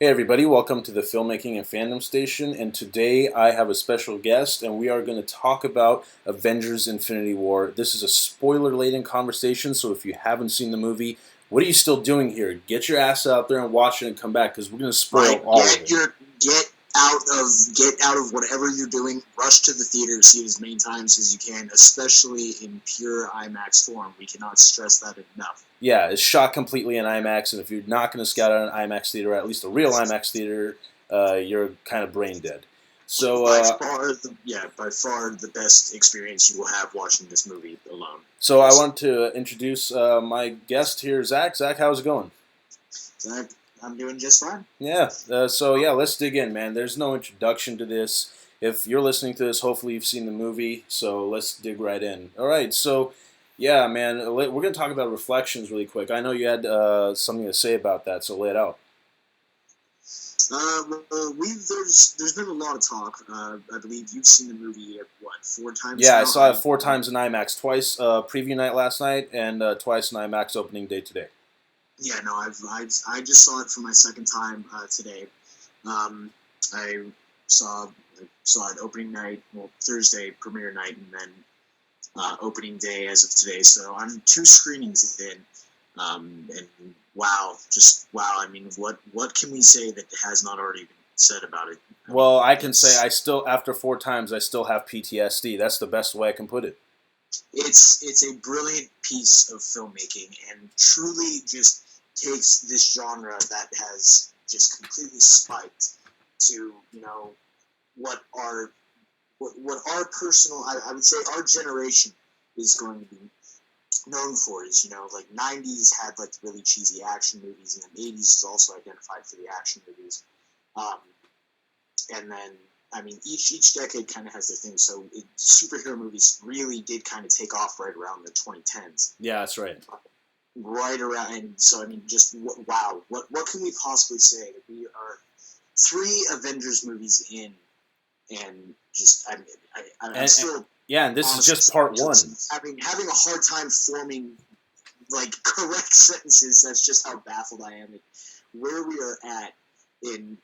Hey everybody, welcome to the Filmmaking and Fandom Station, and today I have a special guest, and we are going to talk about Avengers Infinity War. This is a spoiler-laden conversation, so if you haven't seen the movie, what are you still doing here? Get your ass out there and watch it and come back, because we're going to spoil Right? all of it. Get out of whatever you're doing. Rush to the theater, see it as many times as you can, especially in pure IMAX form. We cannot stress that enough. Yeah, it's shot completely in IMAX, and if you're not going to scout out an IMAX theater, at least a real IMAX theater, you're kind of brain dead. So, By far the best experience you will have watching this movie alone. so I want to introduce my guest here, Zach. Zach, how's it going? Zack, I'm doing just fine. Yeah. Let's dig in, man. There's no introduction to this. If you're listening to this, hopefully you've seen the movie. So let's dig right in. All right. So, yeah, man, we're gonna talk about reflections really quick. I know you had something to say about that, so lay it out. There's been a lot of talk. I believe you've seen the movie what 4 times Yeah, I now. saw it 4 times in IMAX. Twice preview night last night, and twice in IMAX opening day today. Yeah, no, I just saw it for my second time today. Um, I saw it opening night, well Thursday premiere night, and then opening day as of today. So I'm 2 screenings in, and wow, just wow. I mean, what can we say that has not already been said about it? Well, I can say I still, after 4 times, I still have PTSD. That's the best way I can put it. It's a brilliant piece of filmmaking and truly just takes this genre that has just completely spiked to what our what our personal I would say our generation is going to be known for is like 90s had like really cheesy action movies, and then 80s is also identified for the action movies, um, and then I mean each decade kind of has their thing. So superhero movies really did kind of take off right around the 2010s. Yeah, that's right. Right around, and so I mean, just wow, what can we possibly say that we are 3 Avengers movies in, and just I'm still Yeah, and this is honestly just part one. having a hard time forming like correct sentences. That's just how baffled I am at where we are at in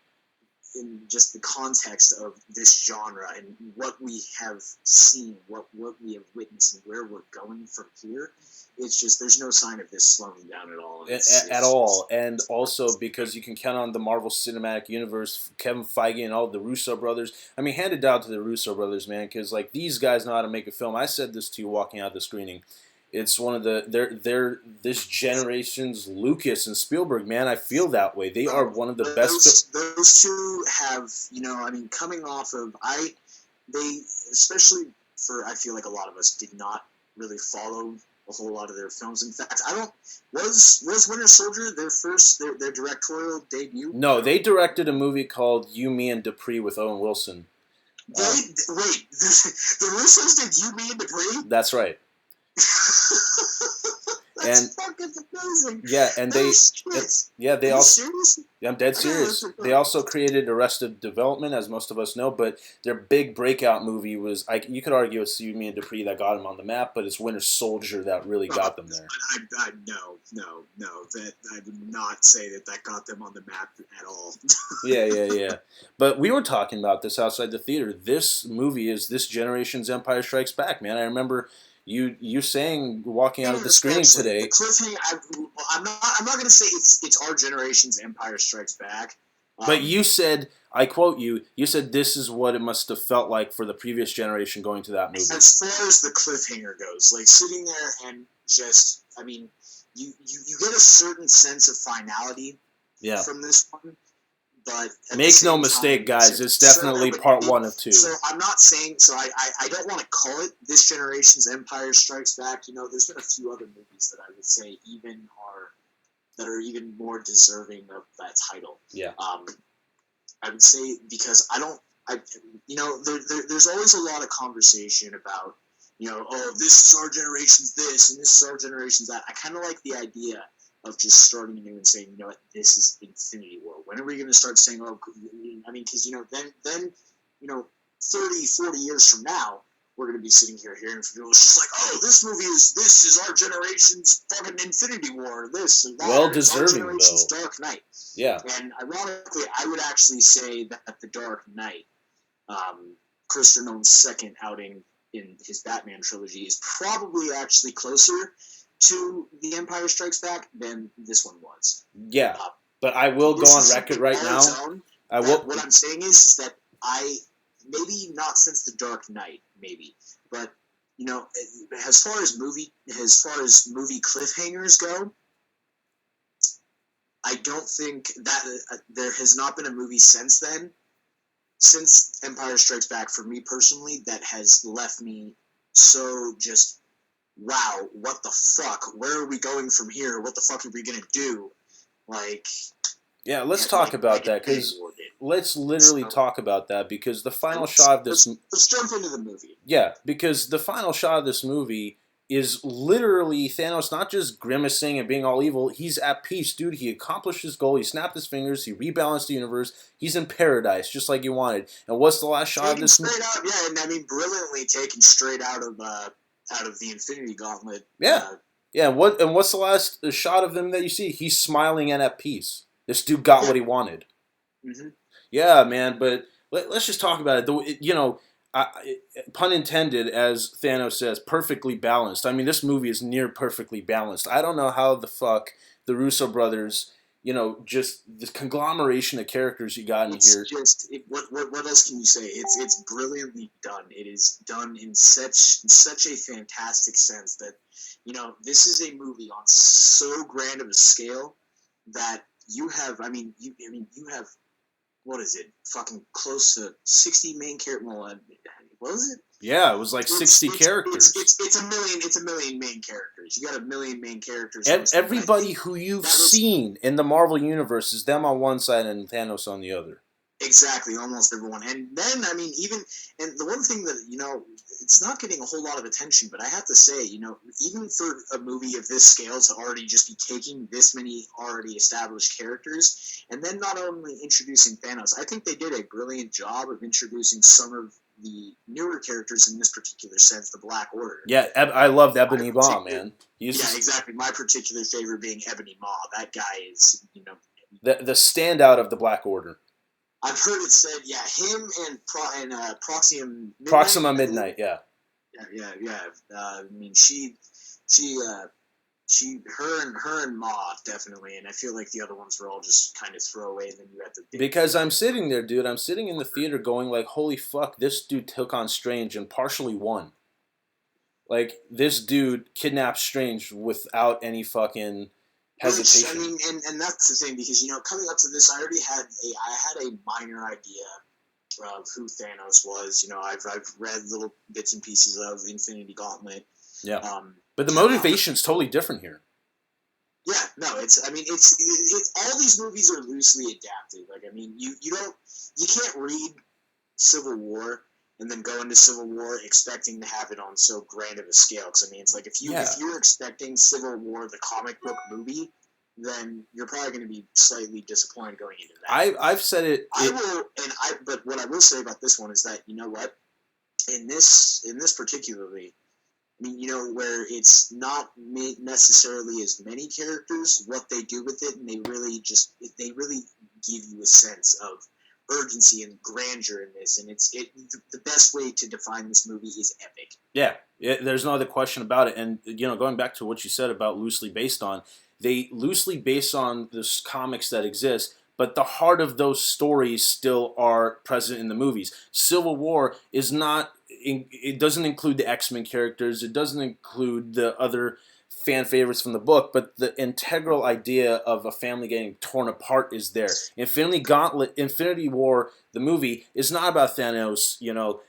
just the context of this genre and what we have seen, what we have witnessed, and where we're going from here. It's just there's no sign of this slowing down at all. At all, and also because you can count on the Marvel Cinematic Universe, Kevin Feige and all the Russo brothers. I mean, hand it down to the Russo brothers, man, because like these guys know how to make a film. I said this to you walking out of the screening. It's one of they're this generation's Lucas and Spielberg, man. I feel that way. They are one of the best. Those two have, I mean, coming off of they especially for I feel like a lot of us did not really follow a whole lot of their films. In fact, I don't was Winter Soldier their directorial debut? No, they directed a movie called You, Me, and Dupree with Owen Wilson. Wait, the Russos did You, Me, and Dupree? That's right. That's fucking amazing. Yeah, and they also. Serious? Yeah, I'm dead serious. They also created Arrested Development, as most of us know, but their big breakout movie was, you could argue it's You, Me, and Dupree that got them on the map, but it's Winter Soldier that really got them there. No, that I would not say that got them on the map at all. Yeah. But we were talking about this outside the theater. This movie is this generation's Empire Strikes Back, man. I remember you saying walking out of the screening today. The cliffhanger. I'm not going to say it's our generation's Empire Strikes Back. But you said, I quote you. You said this is what it must have felt like for the previous generation going to that movie. As far as the cliffhanger goes, like sitting there and just, I mean, you get a certain sense of finality from this one. But make no mistake, guys, it's definitely part 1 of 2. So I'm not saying, I don't want to call it this generation's Empire Strikes Back. There's been a few other movies that I would say that are even more deserving of that title. Yeah. I would say because there's always a lot of conversation about, this is our generation's this and this is our generation's that. I kind of like the idea of just starting anew and saying, this is Infinity War. When are we going to start saying, because, then 30, 40 years from now, we're going to be sitting here hearing from people. It's just like, oh, this is our generation's fucking Infinity War, this or that. Well Or it's our deserving, generation's though. Dark Knight. Yeah. And ironically, I would actually say that The Dark Knight, Christopher Nolan's second outing in his Batman trilogy, is probably actually closer to The Empire Strikes Back than this one was. Yeah. But I will go on record right now. What I'm saying is that maybe not since The Dark Knight, maybe, but you know, as far as movie cliffhangers go, I don't think that there has not been a movie since then, since Empire Strikes Back, for me personally, that has left me so just, wow, what the fuck? Where are we going from here? What the fuck are we gonna do? Like, yeah, let's talk about that, because let's literally talk about that, because the final shot of this... Let's jump into the movie. Yeah, because the final shot of this movie is literally Thanos not just grimacing and being all evil. He's at peace, dude. He accomplished his goal. He snapped his fingers. He rebalanced the universe. He's in paradise, just like he wanted. And what's the last shot of this movie? Straight out, yeah, and I mean, brilliantly taken straight out of the Infinity Gauntlet. Yeah. Yeah, what's the last shot of him that you see? He's smiling and at peace. This dude got what he wanted. Mm-hmm. Yeah, man, but let's just talk about it. You know, pun intended, as Thanos says, perfectly balanced. I mean, this movie is near perfectly balanced. I don't know how the fuck the Russo brothers, you know, just this conglomeration of characters you got in here. What else can you say? It's brilliantly done. It is done in such a fantastic sense that, you know, this is a movie on so grand of a scale that you have. You have, what is it? Fucking close to 60 main characters. Well, what was it? Yeah, it was like 60 characters. It's a million main characters. You got a million main characters. Everybody who you've seen in the Marvel universe is them on one side and Thanos on the other. Exactly, almost everyone. And then, I mean, and the one thing that, you know, it's not getting a whole lot of attention, but I have to say, you know, even for a movie of this scale to already just be taking this many already established characters, and then not only introducing Thanos, I think they did a brilliant job of introducing some of the newer characters in this particular sense, the Black Order. Yeah, I love Ebony Maw, man. Exactly. My particular favorite being Ebony Maw. That guy is, you know... The standout of the Black Order. I've heard it said, yeah, him and Proxima Midnight, yeah. Yeah. I mean, her and Ma, definitely, and I feel like the other ones were all just kind of throwaway, and then you had to... Because I'm sitting there, dude, I'm sitting in the theater going like, holy fuck, this dude took on Strange and partially won. Like, this dude kidnapped Strange without any fucking... hesitation. I mean, and that's the thing, because, you know, coming up to this, I had a minor idea of who Thanos was. You know, I've read little bits and pieces of Infinity Gauntlet. Yeah. But the motivation's totally different here. Yeah, no, all these movies are loosely adapted. Like, I mean, you can't read Civil War and then go into Civil War expecting to have it on so grand of a scale. Because, I mean, it's like, if you're expecting Civil War, the comic book movie, then you're probably going to be slightly disappointed going into that. I've said it. But what I will say about this one is that, you know what? In this particularly, I mean, you know, where it's not necessarily as many characters, what they do with it, and they really give you a sense of urgency and grandeur in this, and the best way to define this movie is epic. Yeah, there's no other question about it. And, you know, going back to what you said about loosely based on, they loosely based on the comics that exist, but the heart of those stories still are present in the movies. Civil War is not, it doesn't include the X-Men characters, it doesn't include the other fan favorites from the book, but the integral idea of a family getting torn apart is there. Infinity War, the movie, is not about Thanos, you know,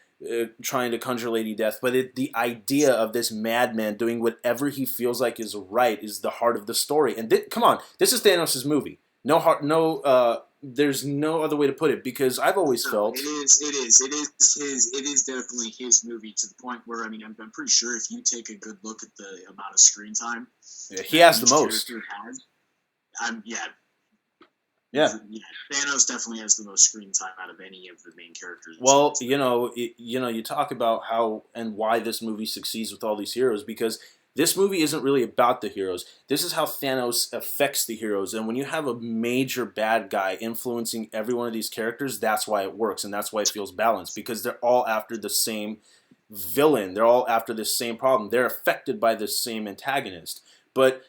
trying to conjure Lady Death, but the idea of this madman doing whatever he feels like is right is the heart of the story. And come on, this is Thanos' movie. There's no other way to put it, because I've always felt it is definitely his movie, to the point where, I mean, I'm pretty sure if you take a good look at the amount of screen time, he has the most. Yeah. Yeah, Thanos definitely has the most screen time out of any of the main characters. Well, you talk about how and why this movie succeeds with all these heroes because this movie isn't really about the heroes. This is how Thanos affects the heroes, and when you have a major bad guy influencing every one of these characters, that's why it works, and that's why it feels balanced because they're all after the same villain. They're all after this same problem. They're affected by this same antagonist. But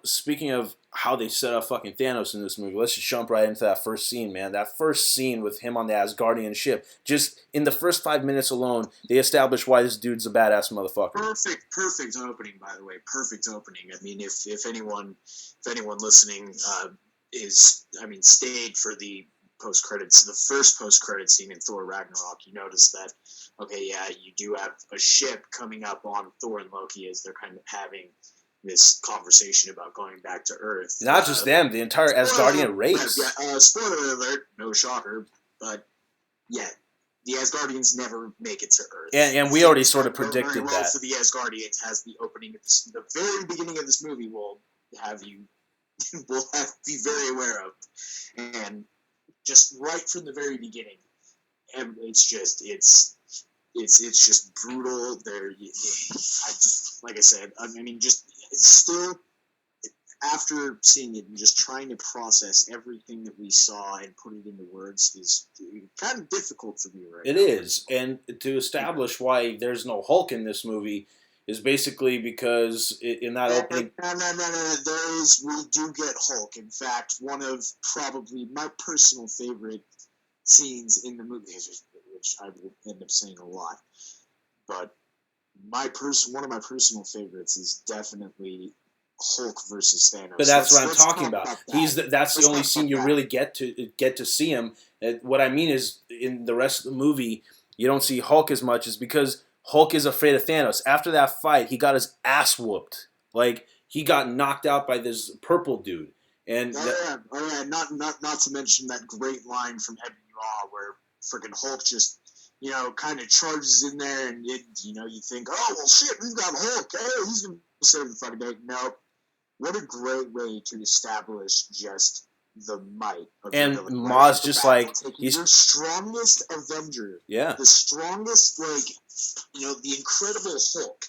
speaking of how they set up fucking Thanos in this movie, let's just jump right into that first scene, man. That first scene with him on the Asgardian ship. Just in the first 5 minutes alone, they establish why this dude's a badass motherfucker. Perfect opening, by the way. Perfect opening. I mean, if anyone listening stayed for the post credits, the first post credit scene in Thor Ragnarok, you notice that. Okay, yeah, you do have a ship coming up on Thor and Loki as they're kind of having this conversation about going back to Earth. Not just them, the entire Asgardian race. Spoiler alert, no shocker, but yeah, the Asgardians never make it to Earth. And we already sort of predicted that. For the Asgardians, as the opening of the very beginning of this movie will have you be very aware of, and just right from the very beginning, and it's just brutal. Like I said, I mean, just still after seeing it and just trying to process everything that we saw and put it into words is kind of difficult for me right now. It is, and to establish why there's no Hulk in this movie is basically because in that opening... No. We do get Hulk. In fact, one of probably my personal favorite scenes in the movie, which I will end up saying a lot, but one of my personal favorites is definitely Hulk versus Thanos. But that's what I'm talking about. That's the only scene you really get to see him. What I mean is, in the rest of the movie, you don't see Hulk as much, is because Hulk is afraid of Thanos. After that fight, he got his ass whooped. Like, he got knocked out by this purple dude. And not to mention that great line from Ebony Maw where freaking Hulk just kind of charges in there, and you think, oh well, shit, we've got Hulk. Hey, he's gonna save the fucking day. Nope. What a great way to establish just the might of the and villain. Maw's just like, he's your strongest Avenger. Yeah. The strongest, the Incredible Hulk,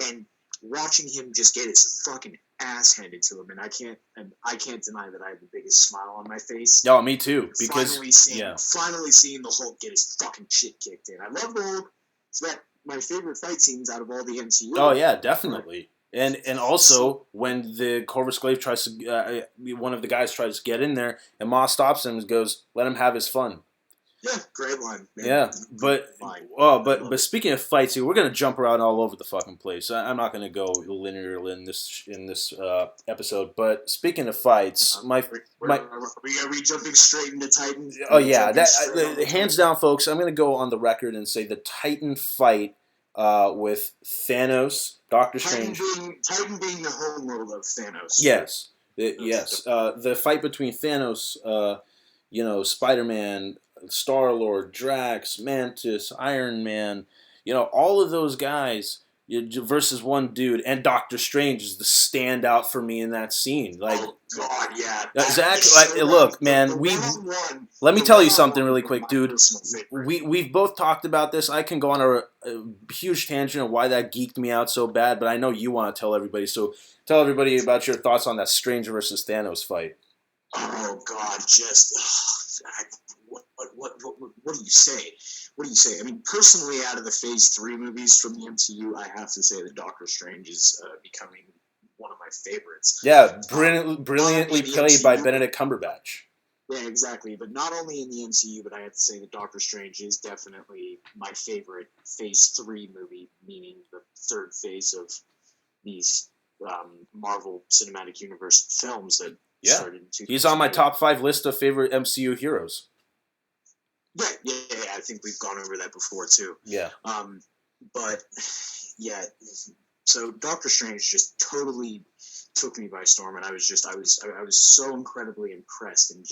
and watching him just get his fucking ass handed to him, and I can't deny that I have the biggest smile on my face. Oh, me too. Because finally seeing the Hulk get his fucking shit kicked in. I love the Hulk. It's my favorite fight scenes out of all the MCU. Oh yeah, definitely. And also when the Corvus Glaive tries to, one of the guys tries to get in there, and Ma stops him and goes, "Let him have his fun." Yeah, great line. Man. Yeah, but speaking of fights, we're gonna jump around all over the fucking place. I'm not gonna go linear in this episode. But speaking of fights, are we jumping straight into Titan? Oh yeah, hands down, folks. I'm gonna go on the record and say the Titan fight with Thanos, Doctor Strange. Titan being the homeworld of Thanos. Yes, yes. The fight between Thanos, Spider-Man, Star-Lord, Drax, Mantis, Iron Man, all of those guys versus one dude, and Doctor Strange is the standout for me in that scene. Like, oh God, yeah. Zack, look, man, let me tell you something really quick, dude. We've both talked about this. I can go on a huge tangent of why that geeked me out so bad, but I know you want to tell everybody. So tell everybody about your thoughts on that Strange versus Thanos fight. Oh God, what do you say? What do you say? I mean, personally, out of the Phase 3 movies from the MCU, I have to say that Doctor Strange is becoming one of my favorites. Yeah, brilliantly played by Benedict Cumberbatch. Yeah, exactly. But not only in the MCU, but I have to say that Doctor Strange is definitely my favorite Phase 3 movie, meaning the third phase of these Marvel Cinematic Universe films that started in 2008. He's on my top 5 list of favorite MCU heroes. Yeah, I think we've gone over that before too. Yeah. But yeah, so Doctor Strange just totally took me by storm, and I was so incredibly impressed, and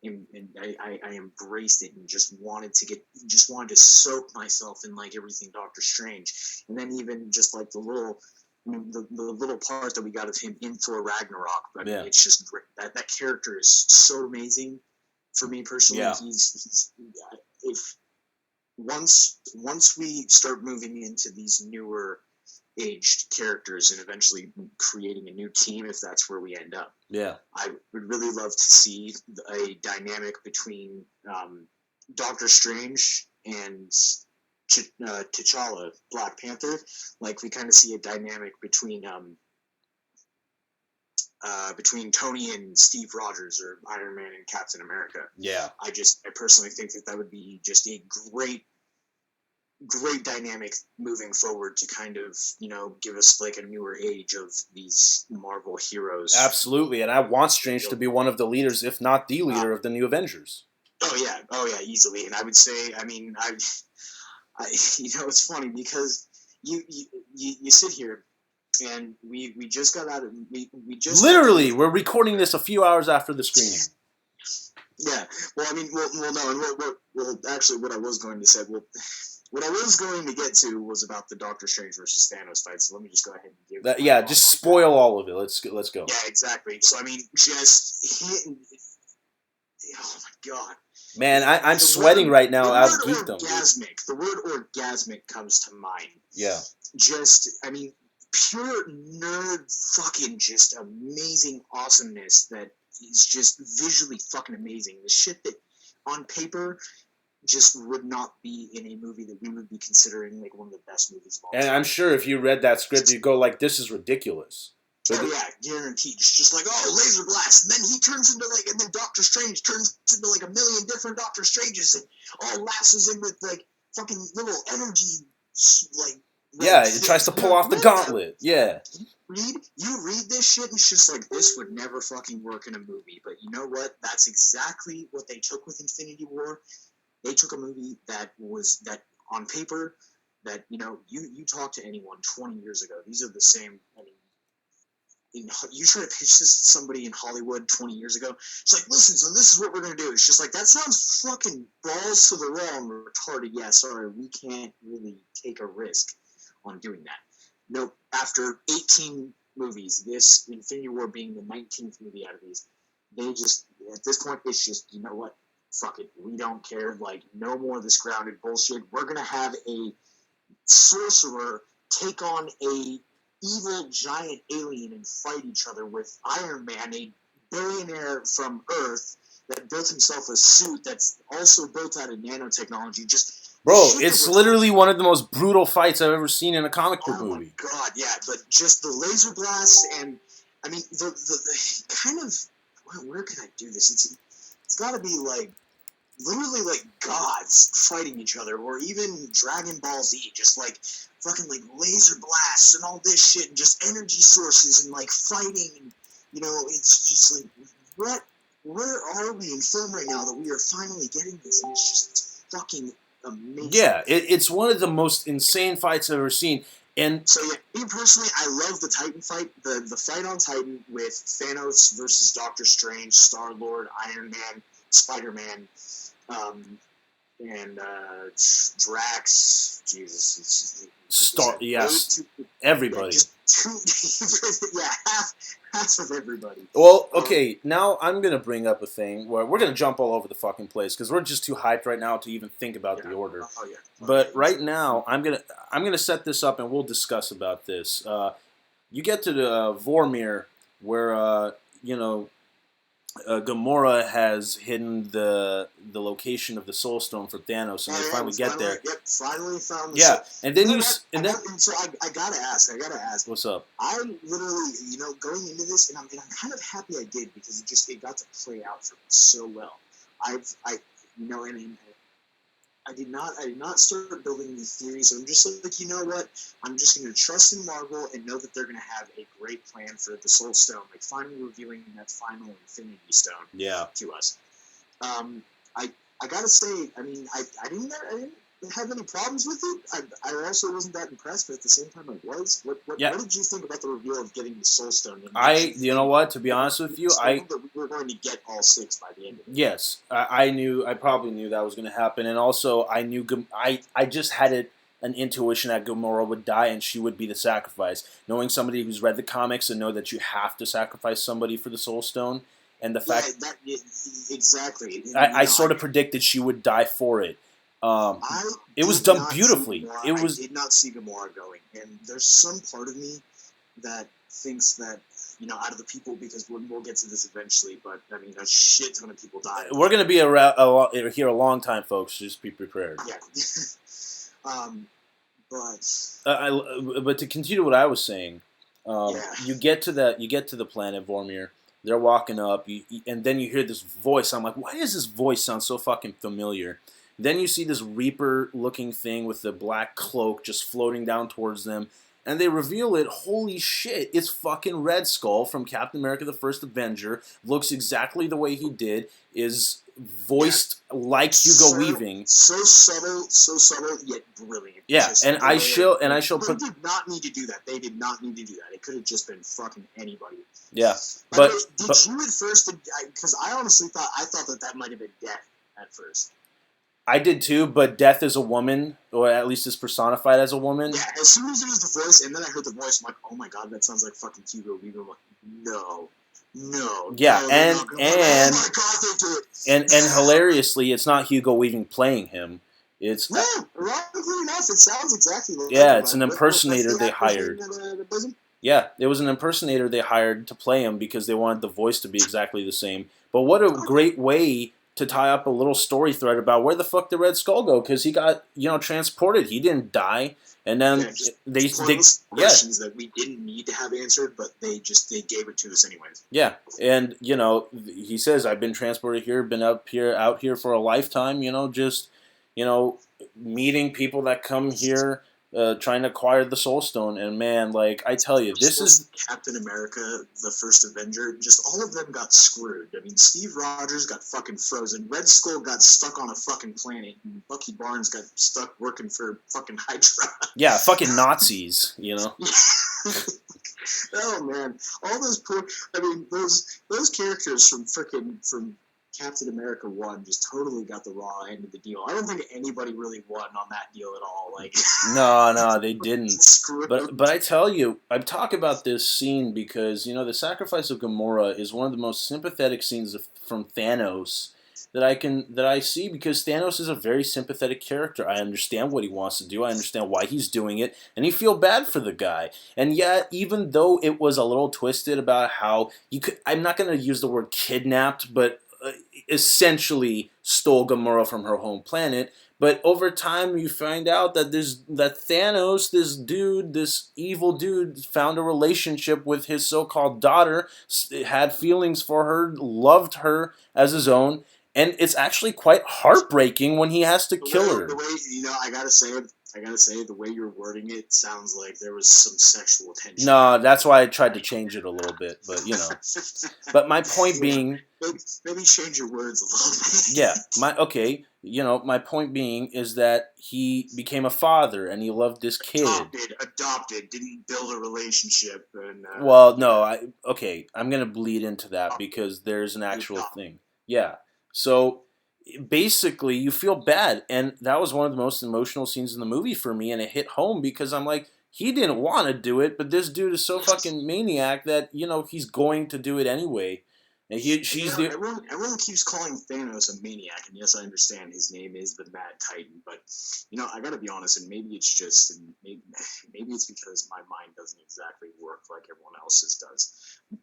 I embraced it and just wanted to soak myself in like everything Doctor Strange, and then even just like the little I mean, the little part that we got of him in Thor Ragnarok, I mean, Yeah. it's just great. That character is so amazing for me personally. Yeah. He's if once we start moving into these newer aged characters and eventually creating a new team, if that's where we end up, Yeah. I would really love to see a dynamic between Doctor Strange and T'Challa, Black Panther. Like we kind of see a dynamic between Tony and Steve Rogers, or Iron Man and Captain America. Yeah. I personally think that would be just a great dynamic moving forward to kind of, give us like a newer age of these Marvel heroes. Absolutely, and I want Strange to be one of the leaders, if not the leader, of the new Avengers. Oh yeah, easily. And I would say, I mean, I it's funny because you sit here and we just got out of we just literally we're recording this a few hours after the screening. Yeah, well, I mean, no, and actually, what I was going to say, what I was going to get to was about the Doctor Strange versus Thanos fight. So let me just go ahead and give that. Yeah, just spoil all of it. Let's go. Yeah, exactly. So I mean, just hitting. Oh my god. Man, I'm sweating right now out of geekdom. The word orgasmic comes to mind. Yeah. Just, I mean, pure nerd fucking just amazing awesomeness that is just visually fucking amazing. The shit that on paper just would not be in a movie that we would be considering like one of the best movies of all time. And I'm sure if you read that script, you'd go like, "This is ridiculous." Oh yeah, guaranteed. It's just like, oh, laser blast, and then he turns into like, and then Doctor Strange turns into like a million different Doctor Stranges, and all lasses in with like fucking little energy, like. Yeah, it tries to pull off the gauntlet. Yeah. You read this shit, and it's just like, this would never fucking work in a movie. But you know what? That's exactly what they took with Infinity War. They took a movie that on paper, that, you talk to anyone 20 years ago, these are the same, I mean, you try to pitch this to somebody in Hollywood 20 years ago, it's like, listen, so this is what we're going to do. It's just like, that sounds fucking balls to the wall and retarded. Yeah, sorry, we can't really take a risk on doing that. Nope, after 18 movies, this Infinity War being the 19th movie out of these, they just, at this point, it's just, you know what? Fuck it. We don't care. Like, no more of this grounded bullshit. We're going to have a sorcerer take on a evil giant alien and fight each other with Iron Man, a billionaire from Earth that built himself a suit that's also built out of nanotechnology. Just bro, it's literally one of the most brutal fights I've ever seen in a comic book movie. Oh my god, yeah, but just the laser blasts and I mean the kind of where can I do this? It's got to be like literally like gods fighting each other, or even Dragon Ball Z, just like fucking like laser blasts and all this shit, and just energy sources and like fighting, and it's just like where are we in film right now that we are finally getting this, and it's just fucking amazing. Yeah, it's one of the most insane fights I've ever seen. And so yeah, me personally, I love the Titan fight, the fight on Titan with Thanos versus Doctor Strange, Star-Lord, Iron Man, Spider-Man, and Drax. Jesus, everybody. Just yeah, half of everybody. Well, okay, now I'm gonna bring up a thing where we're gonna jump all over the fucking place because we're just too hyped right now to even think about the order. Oh yeah. But right now, I'm gonna set this up and we'll discuss about this. You get to the Vormir where Gamora has hidden the location of the Soul Stone for Thanos, and they finally get there. Yep, finally found the Yeah, and then so I gotta ask. What's up? I literally, going into this, and I'm kind of happy I did because it got to play out for me so well. I did not start building these theories. I'm just like, you know what? I'm just going to trust in Marvel and know that they're going to have a great plan for the Soul Stone, like finally revealing that final Infinity Stone to us. I gotta say, I mean, I didn't have any problems with it. I also wasn't that impressed, but at the same time, I was. What did you think about the reveal of getting the Soul Stone? You know what? To be honest with you, that we were going to get all 6 by the end of it. Yes, I probably knew that was going to happen, and also I knew I just had it an intuition that Gamora would die and she would be the sacrifice. Knowing somebody who's read the comics and know that you have to sacrifice somebody for the Soul Stone, and the fact exactly. And, I sort of predicted she would die for it. I It was did done not beautifully. See Gamora, It was. I did not see Gamora going, and there's some part of me that thinks that out of the people, because we'll get to this eventually, but I mean a shit ton of people died. We're gonna be here a long time, folks. Just be prepared. Yeah. But to continue what I was saying, you get to the planet Vormir. They're walking up, and then you hear this voice. I'm like, why does this voice sound so fucking familiar? Then you see this Reaper-looking thing with the black cloak just floating down towards them, and they reveal it. Holy shit, it's fucking Red Skull from Captain America the First Avenger. Looks exactly the way he did, is voiced like Hugo Weaving. So subtle, yet brilliant. Yeah, and I shall put... They did not need to do that. They did not need to do that. It could have just been fucking anybody. Yeah, but did you at first? Because I honestly thought that might have been Death at first. I did too, but Death is a woman, or at least is personified as a woman. Yeah, as soon as it was the voice, and then I heard the voice, I'm like, oh my god, that sounds like fucking Hugo Weaving. I'm like, no. Yeah, no, and oh my god, they do it. And hilariously, it's not Hugo Weaving playing him. It's ironically enough, it sounds exactly like it's an impersonator they hired. Yeah, it was an impersonator they hired to play him because they wanted the voice to be exactly the same. But what a great way to tie up a little story thread about where the fuck did Red Skull go, because he got transported. He didn't die, and then they questions that we didn't need to have answered, but they gave it to us anyways. Yeah, and he says, I've been transported here, been out here for a lifetime. Just meeting people that come here. Trying to acquire the Soul Stone, and man, like I tell you, this is Captain America, the First Avenger. Just all of them got screwed. I mean, Steve Rogers got fucking frozen. Red Skull got stuck on a fucking planet, and Bucky Barnes got stuck working for fucking Hydra. Yeah, fucking Nazis, Oh man, all those poor. I mean, those characters from Captain America 1 just totally got the raw end of the deal. I don't think anybody really won on that deal at all. Like, no, they didn't. But I tell you, I talk about this scene because the sacrifice of Gamora is one of the most sympathetic scenes from Thanos that I see, because Thanos is a very sympathetic character. I understand what he wants to do. I understand why he's doing it, and you feel bad for the guy. And yet, even though it was a little twisted about how I'm not going to use the word kidnapped, but essentially stole Gamora from her home planet. But over time, you find out that Thanos, this evil dude, found a relationship with his so-called daughter, had feelings for her, loved her as his own, and it's actually quite heartbreaking when he has to kill her. The way I gotta say, the way you're wording it sounds like there was some sexual tension. No, that's why I tried to change it a little bit, but But my point being, maybe change your words a little bit. Yeah, my point being is that he became a father and he loved this kid. Adopted, didn't build a relationship. And, well, no, I'm gonna bleed into that because there's an actual thing. Yeah, so. Basically, you feel bad, and that was one of the most emotional scenes in the movie for me, and it hit home because I'm like, he didn't want to do it, but this dude is so fucking maniac that he's going to do it anyway. And everyone keeps calling Thanos a maniac, and yes, I understand his name is the Mad Titan, but I gotta be honest, and maybe it's because my mind doesn't exactly work like everyone else's does,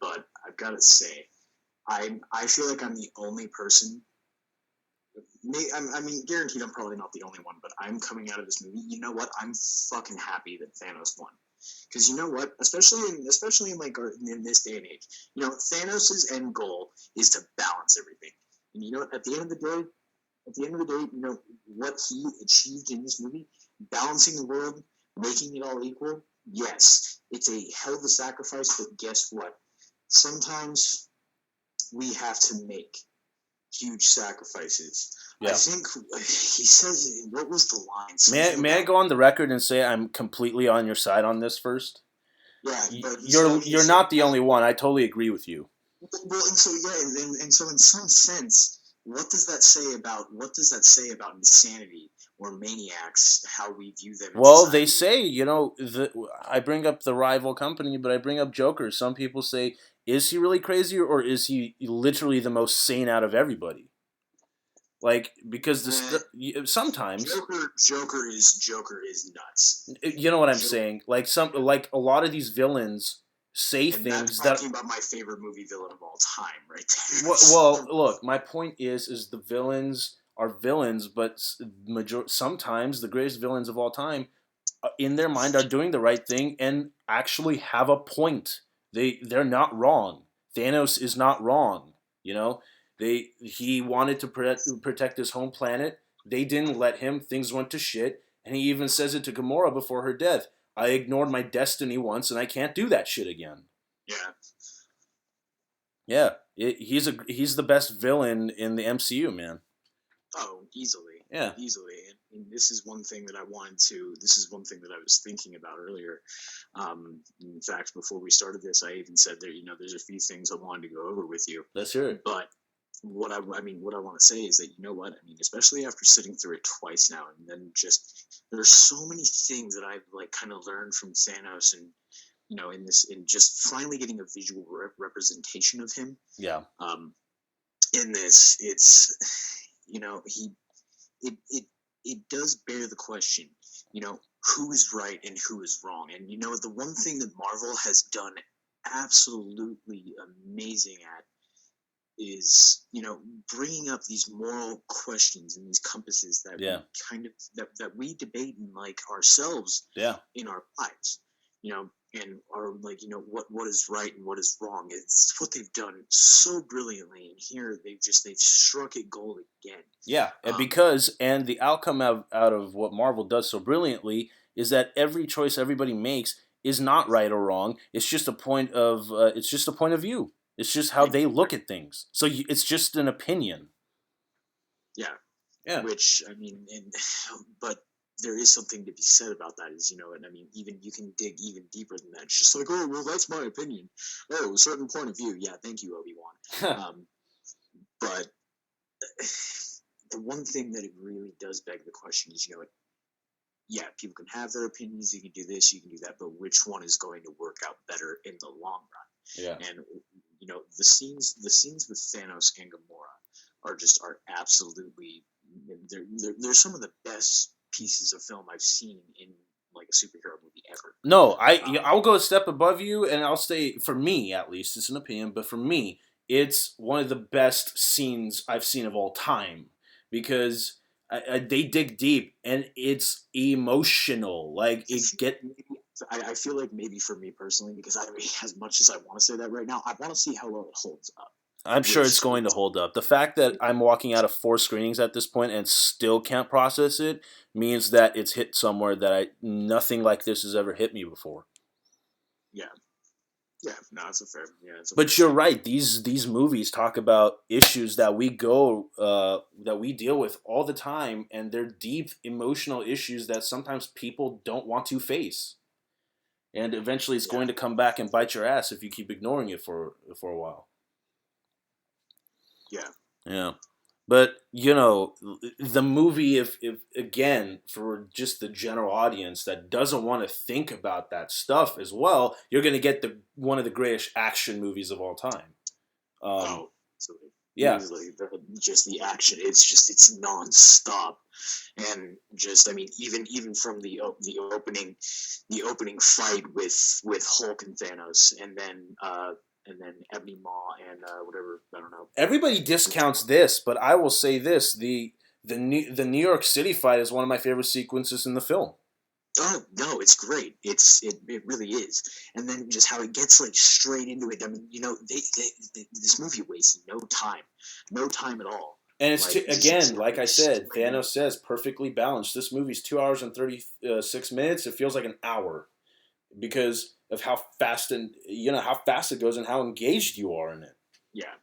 but I've got to say, I feel like I'm the only person. I mean, guaranteed I'm probably not the only one, but I'm coming out of this movie. You know what? I'm fucking happy that Thanos won. Because you know what? Especially in this day and age, Thanos' end goal is to balance everything. And at the end of the day, what he achieved in this movie, balancing the world, making it all equal, yes, it's a hell of a sacrifice, but guess what? Sometimes we have to make huge sacrifices. Yeah. I think he says, what was the line? May I go on the record and say I'm completely on your side on this first? Yeah, but you're not the only one. I totally agree with you. Well, and so in some sense, what does that say about insanity or maniacs, how we view them in Well, they society? say, I bring up the rival company, but I bring up Joker. Some people say, is he really crazy or is he literally the most sane out of everybody? Like, because Eh, sometimes, Joker is nuts. you know what I'm Joker, saying? Like a lot of these villains say and that's things that. talking about my favorite movie villain of all time, right there. Well, look, my point is the villains are villains, but sometimes the greatest villains of all time, in their mind, are doing the right thing and actually have a point. They're not wrong. Thanos is not wrong. You know, he wanted to protect his home planet. They didn't let him. Things went to shit, and he even says it to Gamora before her death. I ignored my destiny once, and I can't do that shit again. Yeah. Yeah, he's the best villain in the MCU, man. Oh, easily, Yeah, easily. And this is one thing that I wanted to. This is one thing that I was thinking about earlier. In fact, before we started this, I even said that there's a few things I wanted to go over with you. let's hear it. But what I want to say is that especially after sitting through it twice now, and then just there's so many things that I've like kind of learned from Thanos, and in just finally getting a visual representation of him. Yeah, Um, in this, he it it does bear the question, who is right and who is wrong. And the one thing that Marvel has done absolutely amazing at is bringing up these moral questions and these compasses that yeah, we kind of that we debate in like ourselves yeah. in our lives, and are like what is right and what is wrong. It's what they've done so brilliantly, and here they've struck it gold again. Yeah, and um the outcome out of what Marvel does so brilliantly is that every choice everybody makes is not right or wrong. It's just a point of view. It's just how they look at things. So it's just an opinion. yeah, Yeah. which I mean, and but there is something to be said about that, is and I mean, even you can dig even deeper than that. It's just like, oh well, that's my opinion. Oh, a certain point of view. Yeah, thank you, Obi-Wan. But the one thing that it really does beg the question is, yeah, people can have their opinions, you can do this, you can do that, but which one is going to work out better in the long Yeah. run? And the scenes with Thanos and Gamora are absolutely, they're some of the best pieces of film I've seen in like a superhero movie ever. No, Um, I'll go a step above you, and I'll say, for me at least, it's an opinion, but for me, it's one of the best scenes I've seen of all time because they dig deep and it's emotional. Like it get. I feel like maybe for me personally, because I mean, as much as I want to say that right now, I want to see how well it holds up. I'm sure it's Which, going to hold up. The fact that I'm walking out of 4 screenings at this point and still can't process it means that it's hit somewhere that nothing like this has ever hit me before. yeah, yeah, no, it's a fair But you're statement. right. These movies talk about issues that we deal with all the time, and they're deep emotional issues that sometimes people don't want to face. And eventually, it's Yeah, going to come back and bite your ass if you keep ignoring it for a while. yeah, Yeah. But the movie, if again, for just the general audience that doesn't want to think about that stuff as well, you're gonna get the one of the greatest action movies of all time. Um, oh, so yeah, easily just the action. It's nonstop, and just I mean, even from the opening fight with Hulk and Thanos, and then Ebony Maw and whatever, I don't know. everybody discounts this, but I will say this: the New York City fight is one of my favorite sequences in the film. Oh no, it's great. It really is. And then just how it gets like straight into it. I mean, this movie wastes no time at all. And it's Like just again, like jumping I said, straight in. Thanos says perfectly balanced. This movie's 2 hours and 36 minutes. It feels like an hour because of how fast how fast it goes and how engaged you are in it. Yeah,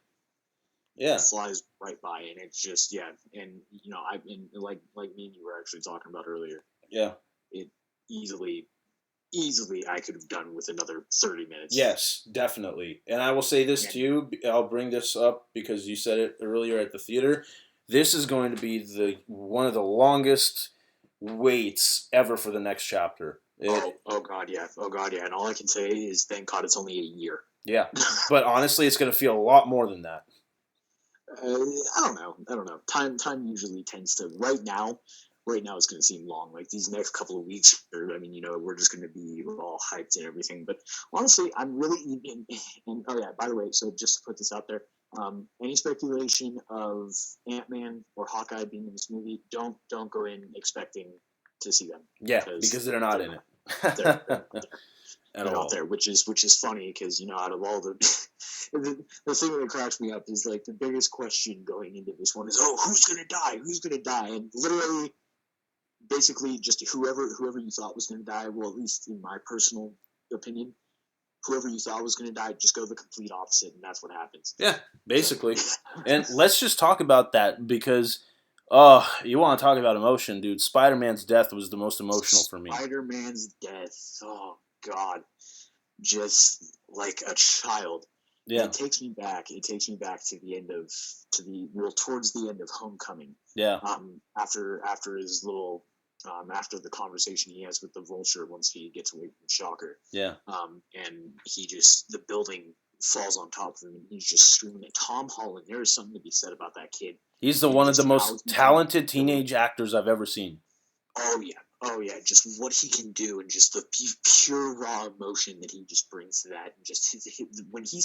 Yeah, flies right by, and it's just yeah, and I and like me and you were actually talking about earlier. yeah, It easily. easily I could have done with another 30 minutes. Yes, definitely. And I will say this to And you. I'll bring this up because you said it earlier at the theater. This is going to be the one of the longest waits ever for the next chapter. oh god, yeah, oh god, yeah. And all I can say is, thank God it's only a year. Yeah, but honestly, it's going to feel a lot more than that. I don't know. I don't know. Time usually tends to right now it's going to seem long. Like these next couple of weeks, I mean, we're just going to be all hyped and everything. But honestly, I'm really and oh yeah, by the way, so just to put this out there, any speculation of Ant-Man or Hawkeye being in this movie, don't go in expecting to see them. Yeah, because they're not in it. They're not there. At They're all. not there, which is funny because out of all the the thing that cracks me up is like the biggest question going into this one is, oh, who's gonna die? Who's gonna die? And literally, basically, just whoever you thought was gonna die. Well, at least in my personal opinion, whoever you thought was gonna die, just go the complete opposite, and that's what happens. Yeah, basically. And let's just talk about that because, you want to talk about emotion, dude. Spider-Man's death was the most emotional for me. Spider-Man's death. Oh God, just like a child. Yeah. It takes me back. It takes me back to the end of towards the end of Homecoming. Yeah. After his little after the conversation he has with the Vulture once he gets away from Shocker. Yeah. And the building falls on top of him and he's just screaming at Tom Holland. There is something to be said about that kid. He's one of the most talented teenage actors I've ever seen. Oh yeah, just what he can do and just the pure raw emotion that he just brings to that, and just when he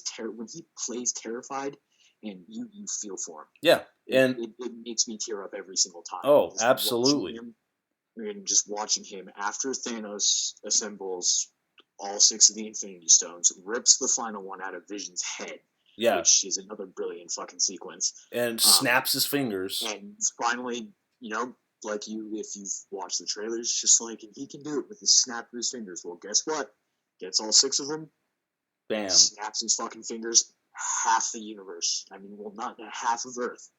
plays terrified, and you feel for him. Yeah, and it makes me tear up every single time. Oh, absolutely. Just watching him after Thanos assembles all 6 of the Infinity Stones, rips the final one out of Vision's head. Yeah, which is another brilliant fucking sequence. And snaps his fingers. And finally, like if you've watched the trailers, just like, and he can do it with his snap of his fingers. Well, guess what? Gets all 6 of them. Bam. Snaps his fucking fingers. Half the universe. I mean, well, not half of Earth.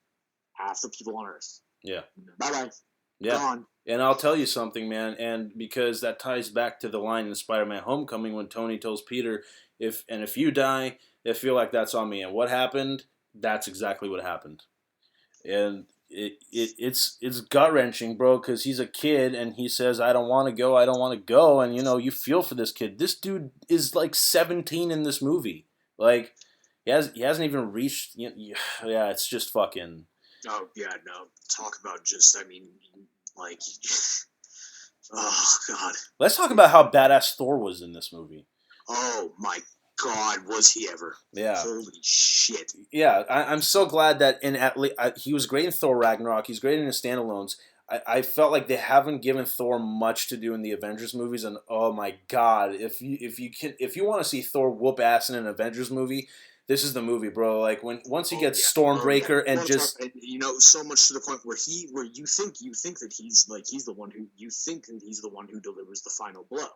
Half the people on Earth. Yeah. Bye-bye. Yeah. Gone. And I'll tell you something, man, and because that ties back to the line in Spider-Man Homecoming when Tony tells Peter, if you die, I feel like that's on me. And what happened? That's exactly what happened. And it's gut-wrenching, bro, because he's a kid and he says, I don't want to go, and you feel for this kid. This dude is like 17 in this movie. Like, he hasn't even reached, yeah, it's just fucking... Oh, yeah, no. Talk about just, I mean, like... Oh, God. Let's talk about how badass Thor was in this movie. Oh, my God, was he ever? Yeah. Holy shit. Yeah, I'm so glad that he was great in Thor Ragnarok. He's great in his standalones. I felt like they haven't given Thor much to do in the Avengers movies, and oh my God, if you want to see Thor whoop ass in an Avengers movie, this is the movie, bro. Like once he gets Stormbreaker and just so much to the point where you think that he's the one who delivers the final blow.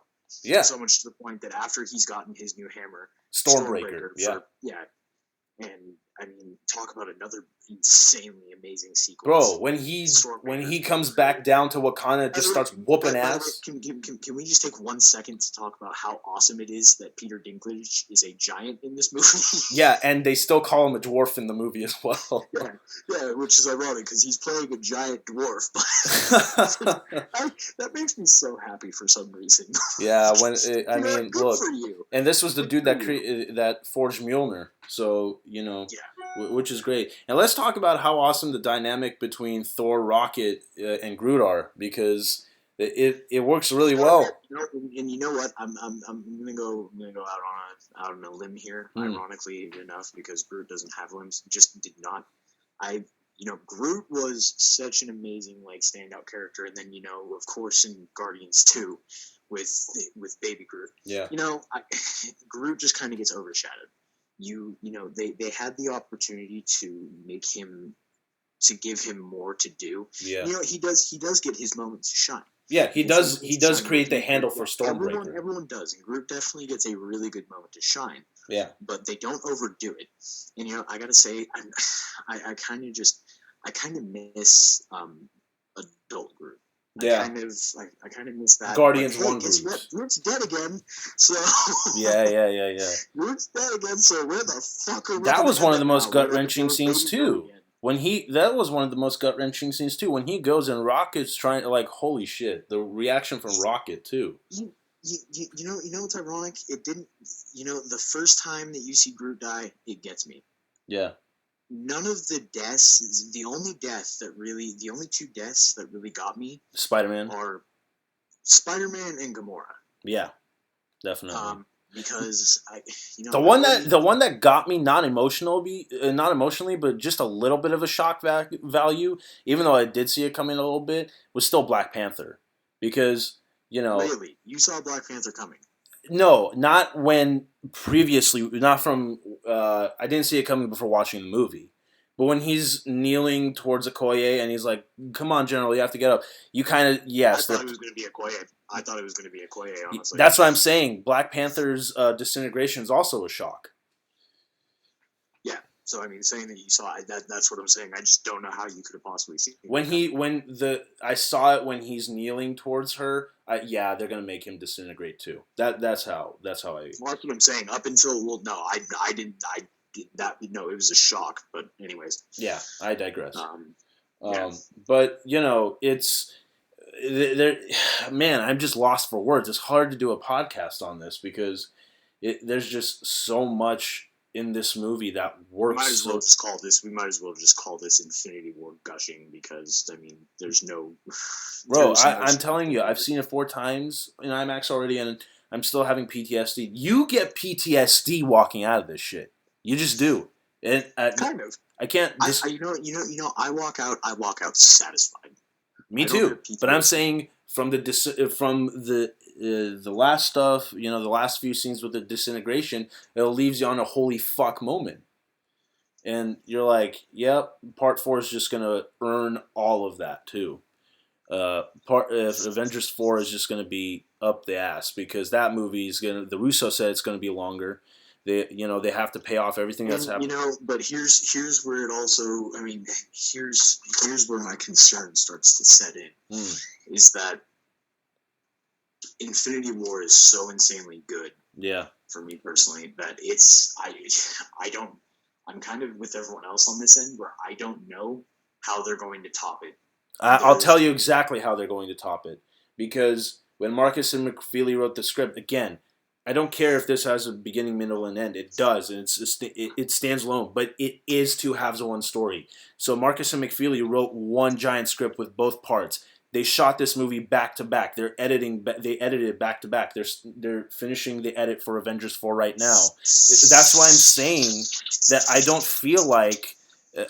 Yeah. So much to the point that after he's gotten his new hammer, Stormbreaker. Yeah. And I mean, talk about another insanely amazing sequence. Bro, when he comes back down to Wakanda and just starts whooping ass. Can we just take 1 second to talk about how awesome it is that Peter Dinklage is a giant in this movie? Yeah, and they still call him a dwarf in the movie as well. Yeah, which is ironic because he's playing a giant dwarf. But that makes me so happy for some reason. Yeah, good look, for you. And this was the dude that forged Mjolnir, so which is great. And let's talk about how awesome the dynamic between Thor, Rocket, and Groot are, because it works really well. And you know what? I'm gonna go out on a limb here. Ironically enough, because Groot doesn't have limbs, just did not. Groot was such an amazing standout character, and then of course in Guardians 2 with Baby Groot. Yeah. Groot just kind of gets overshadowed. They had the opportunity to give him more to do. Yeah. He does get his moment to shine. Yeah, he does create the handle for Stormbreaker. Everyone does, and Groot definitely gets a really good moment to shine. Yeah. But they don't overdo it. And I gotta say, I kind of miss adult Groot. Yeah. I kind of miss that. Guardians but, hey, 1 guess what? Groot. Groot's dead again. So Yeah. Groot's dead again. So where the fuck are we That gonna was one end of the up most now? Where gut-wrenching those scenes, babies go too. again? That was one of the most gut-wrenching scenes, too. When he goes and Rocket's trying to, like, holy shit. The reaction from Rocket, too. You know what's ironic? It didn't. You know, the first time that you see Groot die, it gets me. Yeah. None of the deaths. The only two deaths that really got me Spider-Man. are Spider-Man and Gamora. Yeah, definitely. Because the one that got me not emotionally, but just a little bit of a shock value, even though I did see it coming a little bit, was still Black Panther, because really, you saw Black Panther coming. No, not when previously, not from. I didn't see it coming before watching the movie, but when he's kneeling towards Okoye and he's like, "Come on, General, you have to get up." You kind of I thought it was going to be Okoye. Honestly, that's what I'm saying. Black Panther's disintegration is also a shock. Yeah, so I mean, saying that you saw that's what I'm saying. I just don't know how you could have possibly seen I saw it when he's kneeling towards her. They're gonna make him disintegrate too. That's how I. Well, that's what I'm saying. Up until I didn't. It was a shock. But anyways. Yeah, I digress. Yeah. But it's there. Man, I'm just lost for words. It's hard to do a podcast on this because there's just so much in this movie that works. We might as well just call this Infinity War gushing, because I mean, there's no. Bro, I'm telling you, I've seen it 4 times in IMAX already, and I'm still having PTSD. You get PTSD walking out of this shit. You just do. And kind of. I can't. I walk out satisfied. Me too. But I'm saying from the last stuff, the last few scenes with the disintegration, it leaves you on a holy fuck moment. And you're like, yep, part 4 is just going to earn all of that too. Avengers 4 is just going to be up the ass, because that movie is going to, the Russo said it's going to be longer. They have to pay off everything that's happening. But here's where it also, I mean, here's where my concern starts to set in, is that Infinity War is so insanely good. Yeah. For me personally, that I'm kind of with everyone else on this end, where I don't know how they're going to top it. I'll tell you exactly how they're going to top it, because when Marcus and McFeely wrote the script, again, I don't care if this has a beginning, middle, and end. It does, and it stands alone. But it is 2 halves of one story. So Marcus and McFeely wrote one giant script with both parts. They shot this movie back to back. They edited it back to back. They're finishing the edit for Avengers 4 right now. That's why I'm saying that I don't feel like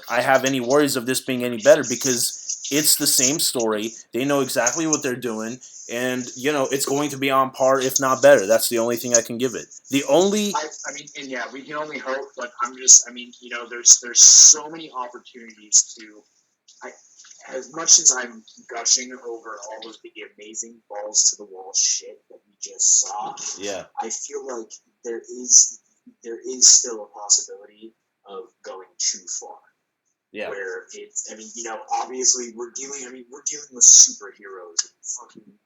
I have any worries of this being any better, because it's the same story. They know exactly what they're doing. And, it's going to be on par, if not better. That's the only thing I can give it. We can only hope, but there's so many opportunities to, as much as I'm gushing over all of the amazing balls to the wall shit that we just saw, yeah, I feel like there is still a possibility of going too far. Yeah. Where it's, obviously we're dealing with superheroes and fucking,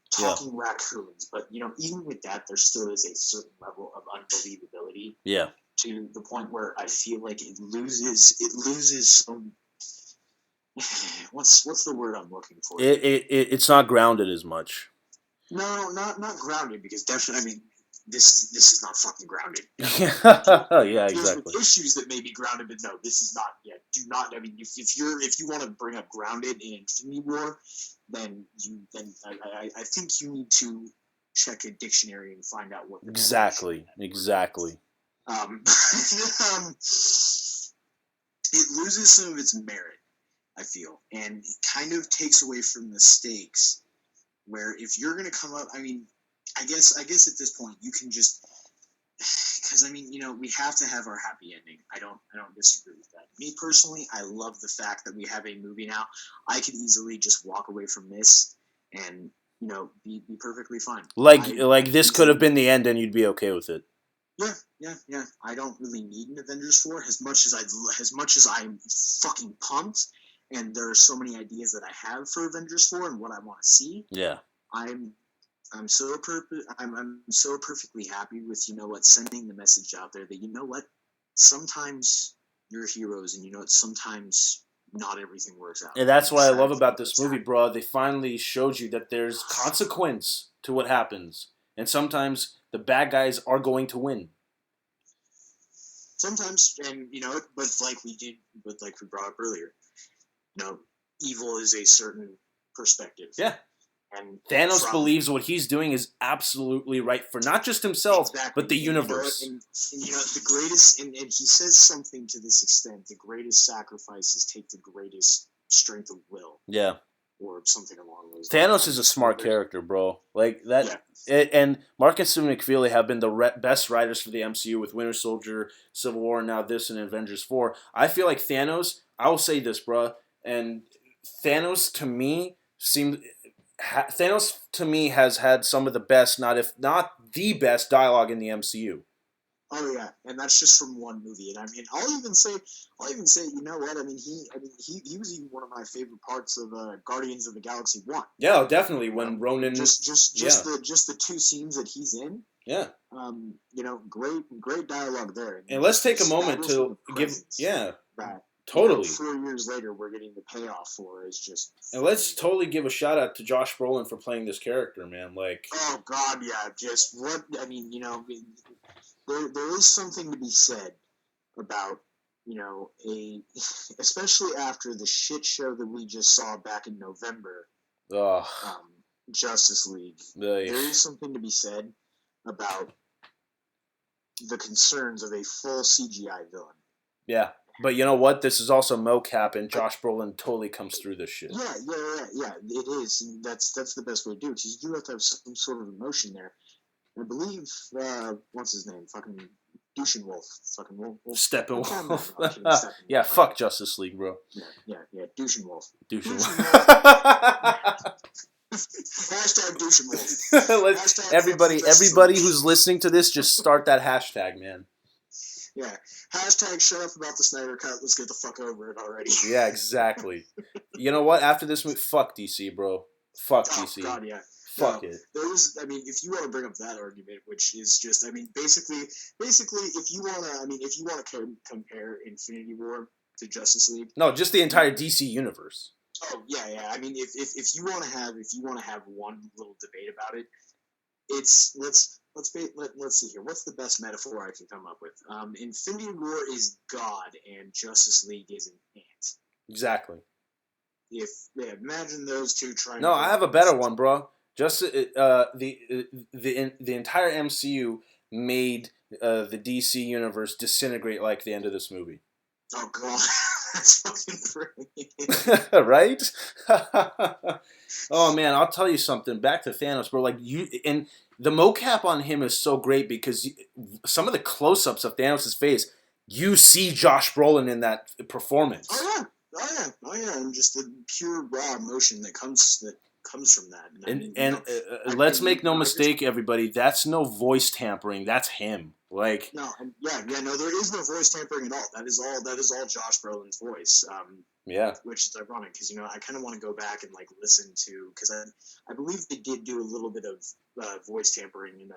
talking raccoons, but even with that, there still is a certain level of unbelievability. Yeah. To the point where I feel like it loses some. What's the word I'm looking for? It's not grounded as much. No, not grounded, because definitely, this is not fucking grounded. Yeah, exactly. There's issues that may be grounded, but no, this is not yet. Do not. I mean, if you want to bring up grounded in Infinity War, then I think you need to check a dictionary and find out what. Exactly. It loses some of its merit, I feel, and it kind of takes away from the stakes. Where if you're going to come up, I guess at this point you can just, because we have to have our happy ending. I don't disagree with that. Me personally, I love the fact that we have a movie now. I could easily just walk away from this and be perfectly fine. Like this could have been the end, and you'd be okay with it. Yeah. I don't really need an Avengers 4 as much as I'm fucking pumped. and there are so many ideas that I have for Avengers 4 and what I want to see. Yeah. I'm I'm so perfectly happy with, you know what, sending the message out there that, you know what, sometimes you're heroes, and you know what, sometimes not everything works out. And that's And what I love sad about but this sad. movie, bro. They finally showed you that there's consequence to what happens. And sometimes the bad guys are going to win. Sometimes, and you know, but like we brought up earlier, you know, evil is a certain perspective. Yeah. And Thanos believes what he's doing is absolutely right for not just himself, but the universe. And you know, the greatest, and he says something to this extent: the greatest sacrifices take the greatest strength of will. Yeah. Or something along those lines. Thanos lines. is a smart character, bro. Like that, yeah. And Marcus and McFeely have been the best writers for the MCU with Winter Soldier, Civil War, and now this and Avengers 4. I feel like Thanos. I will say this, bro, and Thanos to me has had some of the best, if not the best, dialogue in the MCU. Oh yeah, and that's just from one movie. And I mean, I'll even say, you know what? I mean, he was even one of my favorite parts of Guardians of the Galaxy 1. Yeah, definitely. When Ronan just the two scenes that he's in. Yeah. You know, great dialogue there. And let's take a moment to give. Yeah. That, totally. You know, 4 years later, we're getting the payoff for is just. And let's totally give a shout out to Josh Brolin for playing this character, man. Like. Oh God, yeah. Just what I mean, you know. There is something to be said about, you know, especially after the shit show that we just saw back in November, Justice League. There is something to be said about the concerns of a full CGI villain. Yeah, but you know what? This is also mocap, and Josh Brolin totally comes through this shit. Yeah. It is. And that's the best way to do it. Because you do have to have some sort of emotion there. I believe, what's his name? Fucking Wolf. Fucking Wolf. Steppenwolf. Yeah, fuck Justice League, bro. Yeah. Wolf. Hashtag Wolf. Everybody who's listening to this, just start that hashtag, man. Yeah. Hashtag shut up about the Snyder Cut. Let's get the fuck over it already. Yeah, exactly. You know what? After this movie, fuck DC, bro. Fuck DC. God, yeah. Fuck it. There was, I mean, if you want to bring up that argument, which is just, I mean, basically, if you want to compare Infinity War to Justice League. No, just the entire DC universe. Oh yeah. I mean, if you want to have one little debate about it, it's let's see here. What's the best metaphor I can come up with? Infinity War is God, and Justice League is an ant. Exactly. Imagine those two trying. No, I have a better one, bro. Just the entire MCU made the DC universe disintegrate like the end of this movie. Oh God, that's fucking brilliant. Right? Oh man, I'll tell you something. Back to Thanos, bro. Like and the mocap on him is so great because some of the close-ups of Thanos' face, you see Josh Brolin in that performance. Oh yeah, and just the pure raw emotion that comes from that. Let's make no mistake, everybody. That's no voice tampering. That's him. Like no, no, there is no voice tampering at all. That is all Josh Brolin's voice. Which is ironic because I kind of want to go back and like listen to because I believe they did do a little bit of voice tampering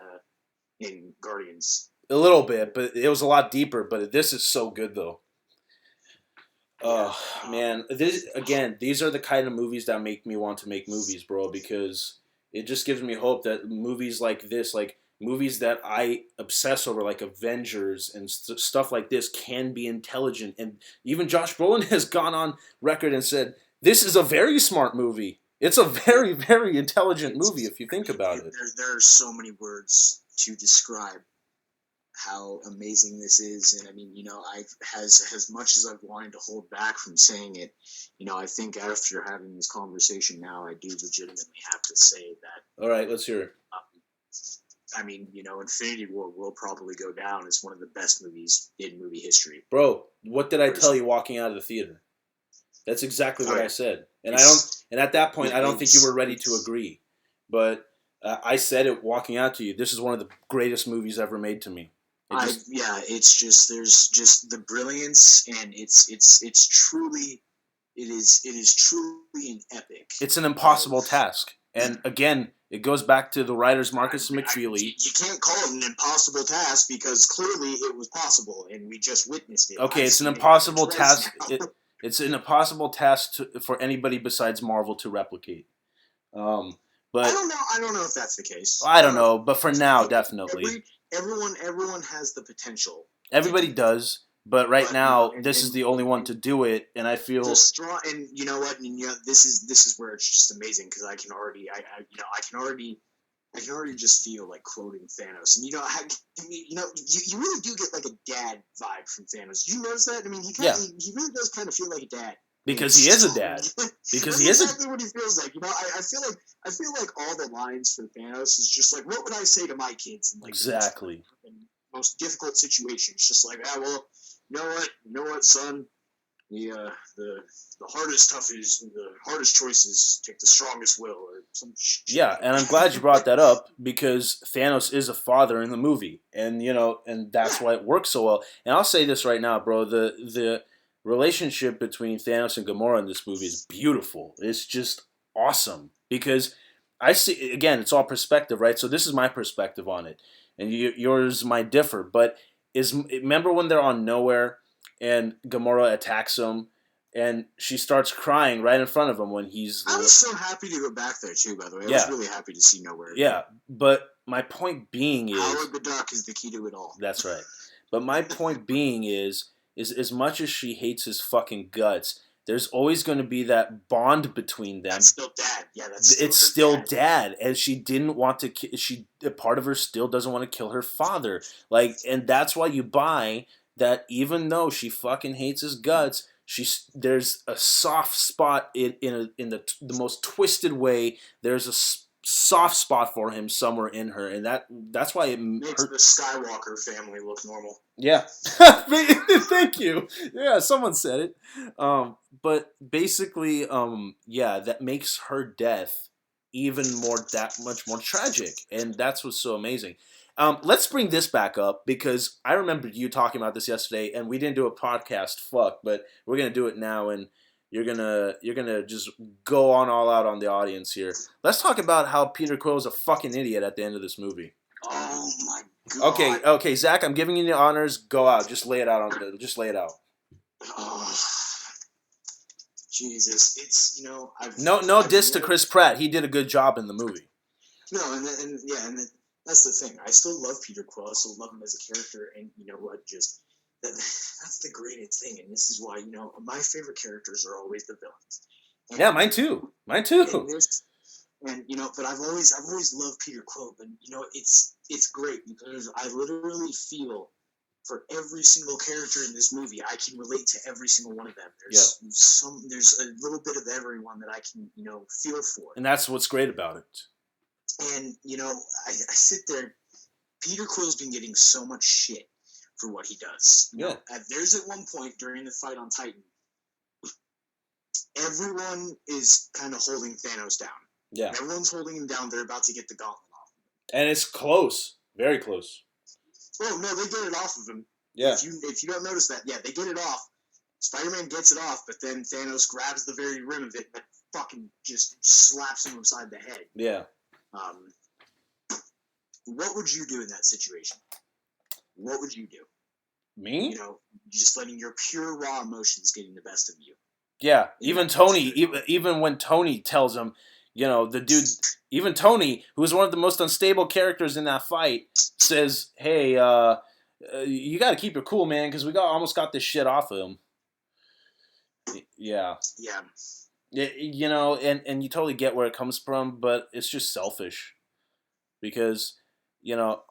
in Guardians. A little bit, but it was a lot deeper. But this is so good though. Man, these are the kind of movies that make me want to make movies, bro, because it just gives me hope that movies like this, like movies that I obsess over, like Avengers and stuff like this, can be intelligent. And even Josh Brolin has gone on record and said, this is a very smart movie. It's a very, very intelligent movie if you think about it. There are so many words to describe how amazing this is, and I mean, as much as I've wanted to hold back from saying it, I think after having this conversation now, I do legitimately have to say that. All right, let's hear it. I mean, Infinity War will probably go down as one of the best movies in movie history. Bro, what did I tell you walking out of the theater? That's exactly what I said, and at that point, I don't think you were ready to agree, but I said it walking out to you. This is one of the greatest movies ever made to me. It's just there's just the brilliance, and it's truly it is truly an epic. It's an impossible task. And again, it goes back to the writers Marcus and McFeely. You can't call it an impossible task because clearly it was possible, and we just witnessed it. Okay, it's an impossible task. It's an impossible task for anybody besides Marvel to replicate. But I don't know. I don't know if that's the case. I don't know, but for now, definitely. Everyone has the potential. Everybody does. But now, this is the only one to do it, and I feel strong. And you know what? And this is where it's just amazing because I can already just feel like quoting Thanos. And you really do get like a dad vibe from Thanos. Did you notice that? I mean, he really does kind of feel like a dad. Because he is a dad. Because he is exactly what he feels like. I feel like all the lines for Thanos is just like, what would I say to my kids? In, like, exactly. In most difficult situations, just like, well, you know what, son. The hardest choices take the strongest will, or some shit. Yeah, and I'm glad you brought that up because Thanos is a father in the movie, and and that's why it works so well. And I'll say this right now, bro: the relationship between Thanos and Gamora in this movie is beautiful. It's just awesome because I see, again, it's all perspective, right? So this is my perspective on it, and yours might differ. But remember when they're on Nowhere and Gamora attacks him, and she starts crying right in front of him when he's... I was so happy to go back there too, by the way. I was really happy to see Nowhere. Yeah, but my point being is... Howard the Duck is the key to it all. That's right. But my point being is as much as she hates his fucking guts, there's always going to be that bond between them. That's still dad. Yeah, it's still dad. And she didn't want to... a part of her still doesn't want to kill her father. And that's why you buy that even though she fucking hates his guts... there's a soft spot in the most twisted way. There's a soft spot for him somewhere in her, and that's why it makes the Skywalker family look normal. Yeah, thank you. Yeah, someone said it. But basically, that makes her death even that much more tragic, and that's what's so amazing. Let's bring this back up because I remembered you talking about this yesterday, and we didn't do a podcast. But we're gonna do it now, and you're gonna just go on all out on the audience here. Let's talk about how Peter Quill is a fucking idiot at the end of this movie. Oh my god. Okay, Zach, I'm giving you the honors. Go out. Just lay it out just lay it out. Oh, Jesus, it's no diss to Chris Pratt. He did a good job in the movie. No, and that's the thing. I still love Peter Quill. I still love him as a character, and you know what? Just that's the greatest thing, and this is why my favorite characters are always the villains. And, yeah, mine too. But I've always loved Peter Quill. But it's great because I literally feel for every single character in this movie, I can relate to every single one of them. There's a little bit of everyone that I can feel for, and that's what's great about it. And, I sit there, Peter Quill's been getting so much shit for what he does. There's at one point during the fight on Titan, everyone is kind of holding Thanos down. Yeah. Everyone's holding him down. They're about to get the gauntlet off. And it's close. Very close. Oh, no, they get it off of him. Yeah. If you don't notice that, they get it off. Spider-Man gets it off, but then Thanos grabs the very rim of it and fucking just slaps him upside the head. Yeah. What would you do in that situation? What would you do? Me? Just letting your pure raw emotions getting the best of you. Yeah, even Tony, even when Tony tells him, the dude, even Tony, who was one of the most unstable characters in that fight, says, "Hey, you got to keep your cool, man, because we almost got this shit off of him." Yeah. Yeah. And you totally get where it comes from, but it's just selfish. Because,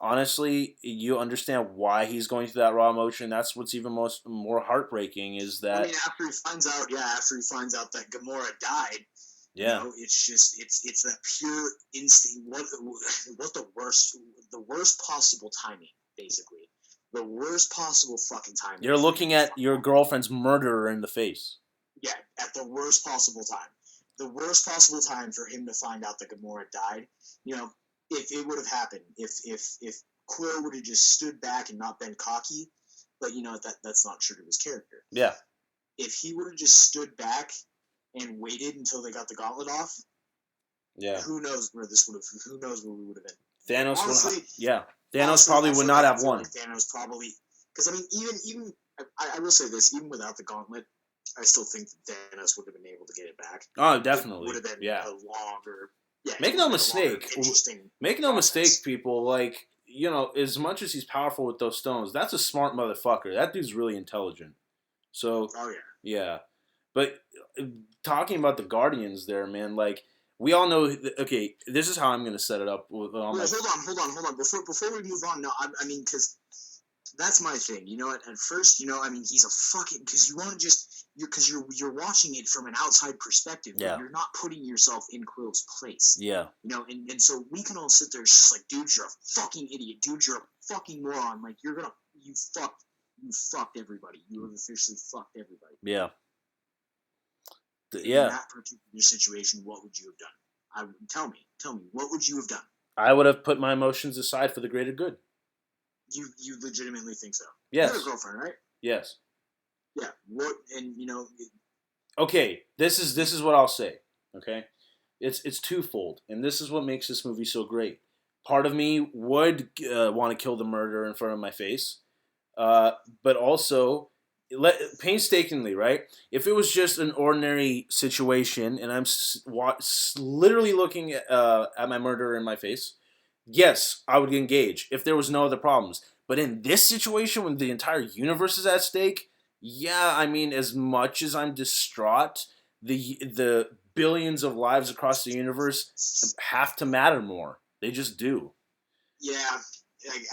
honestly, you understand why he's going through that raw emotion. That's what's even more heartbreaking is that... I mean, after he finds out that Gamora died, yeah, it's just, it's that pure instinct. What the worst possible timing, basically. The worst possible fucking timing. You're looking at your girlfriend's murderer in the face. Yeah, at the worst possible time. The worst possible time for him to find out that Gamora died, if it would have happened, if Quill would have just stood back and not been cocky, but that's not true to his character. Yeah. If he would have just stood back and waited until they got the gauntlet off, Yeah. who knows where this would have? Who knows where we would have been? Thanos Honestly, Thanos probably would not have won. Like Thanos probably, because I mean, even I will say this, even without the gauntlet, I still think that Thanos would have been able to get it back. Oh, definitely. It would have been a longer. Yeah. Make no mistake. Make no process. mistake, people. Like, you know, as much as he's powerful with those stones, that's a smart motherfucker. That dude's really intelligent. So. Oh yeah. Yeah, but talking about the Guardians, there, man. Like, we all know. Okay, this is how I'm going to set it up. With all hold on. Before we move on, no, I mean, because that's my thing. You know, at first, you know, I mean, he's a fucking, because you want to just, because you're watching it from an outside perspective. Yeah. You're not putting yourself in Quill's place. Yeah. You know, and so we can all sit there, it's just like, dude, you're a fucking idiot. Dude, you're a fucking moron. Like, you fucked everybody. You have officially fucked everybody. Yeah. In that particular situation, what would you have done? Tell me, what would you have done? I would have put my emotions aside for the greater good. You legitimately think so? Yes. You have a girlfriend, right? Yes. Yeah. What? And you know. Okay. This is what I'll say. Okay. It's twofold, and this is what makes this movie so great. Part of me would want to kill the murderer in front of my face, but also, painstakingly, right? If it was just an ordinary situation, and I'm literally looking at my murderer in my face, yes, I would engage if there was no other problems. But in this situation, when the entire universe is at stake, yeah, I mean, as much as I'm distraught, the billions of lives across the universe have to matter more. They just do. Yeah,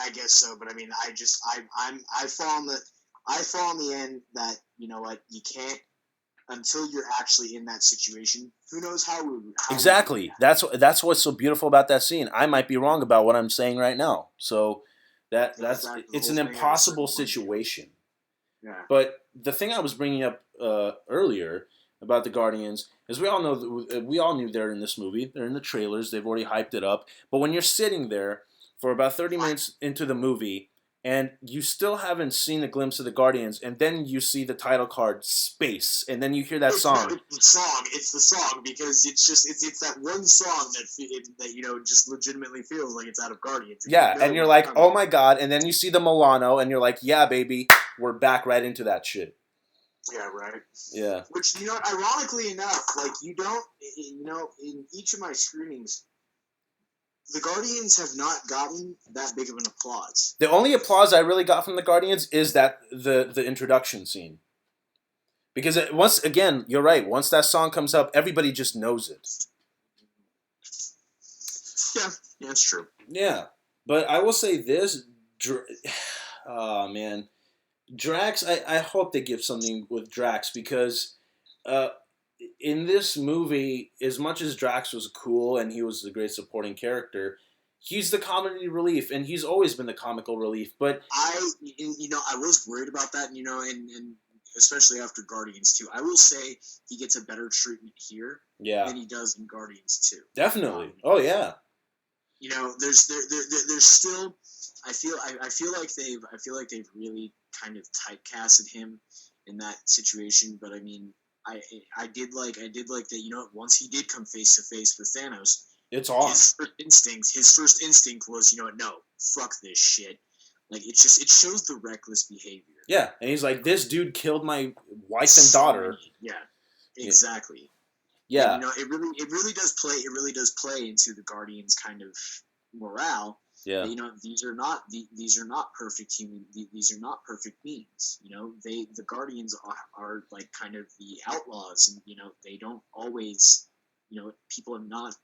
I guess so. But I mean, I fall on the end that, you know what, you can't, until you're actually in that situation. Who knows how exactly. That's what's so beautiful about that scene. I might be wrong about what I'm saying right now. So that's it's an impossible situation. Yeah. But the thing I was bringing up earlier about the Guardians is we all knew they're in this movie. They're in the trailers. They've already hyped it up. But when you're sitting there for about 30 minutes into the movie and you still haven't seen a glimpse of the Guardians, and then you see the title card Space, and then you hear that song. It's the song because it's that one song that you know just legitimately feels like it's out of Guardians. Yeah, and you're like, oh my god, and then you see the Milano, and you're like, yeah, baby, we're back right into that shit. Yeah, right. Yeah. Which, you know, ironically enough, like, you know, in each of my screenings, the Guardians have not gotten that big of an applause. The only applause I really got from the Guardians is that the introduction scene. Because once again, you're right. Once that song comes up, everybody just knows it. Yeah, that's true. Yeah, but I will say this. Oh man, Drax. I hope they give something with Drax because, in this movie, as much as Drax was cool and he was a great supporting character, he's the comedy relief, and he's always been the comical relief. But I was worried about that, you know, and especially after Guardians 2. I will say he gets a better treatment here than he does in Guardians 2. Definitely. Oh yeah. You know, there's still. I feel like they've really kind of typecasted him in that situation, but I mean, I did like that. You know, once he did come face to face with Thanos, it's on. His first instinct was, you know, no, fuck this shit. Like, it shows the reckless behavior. Yeah, and he's like, this dude killed my wife and daughter. Yeah, exactly. Yeah, and, you know, it really does play into the Guardians' kind of morale. Yeah, you know, these are not perfect these are not perfect beings. You know, the Guardians are like kind of the outlaws, and you know, they don't always, you know, people are not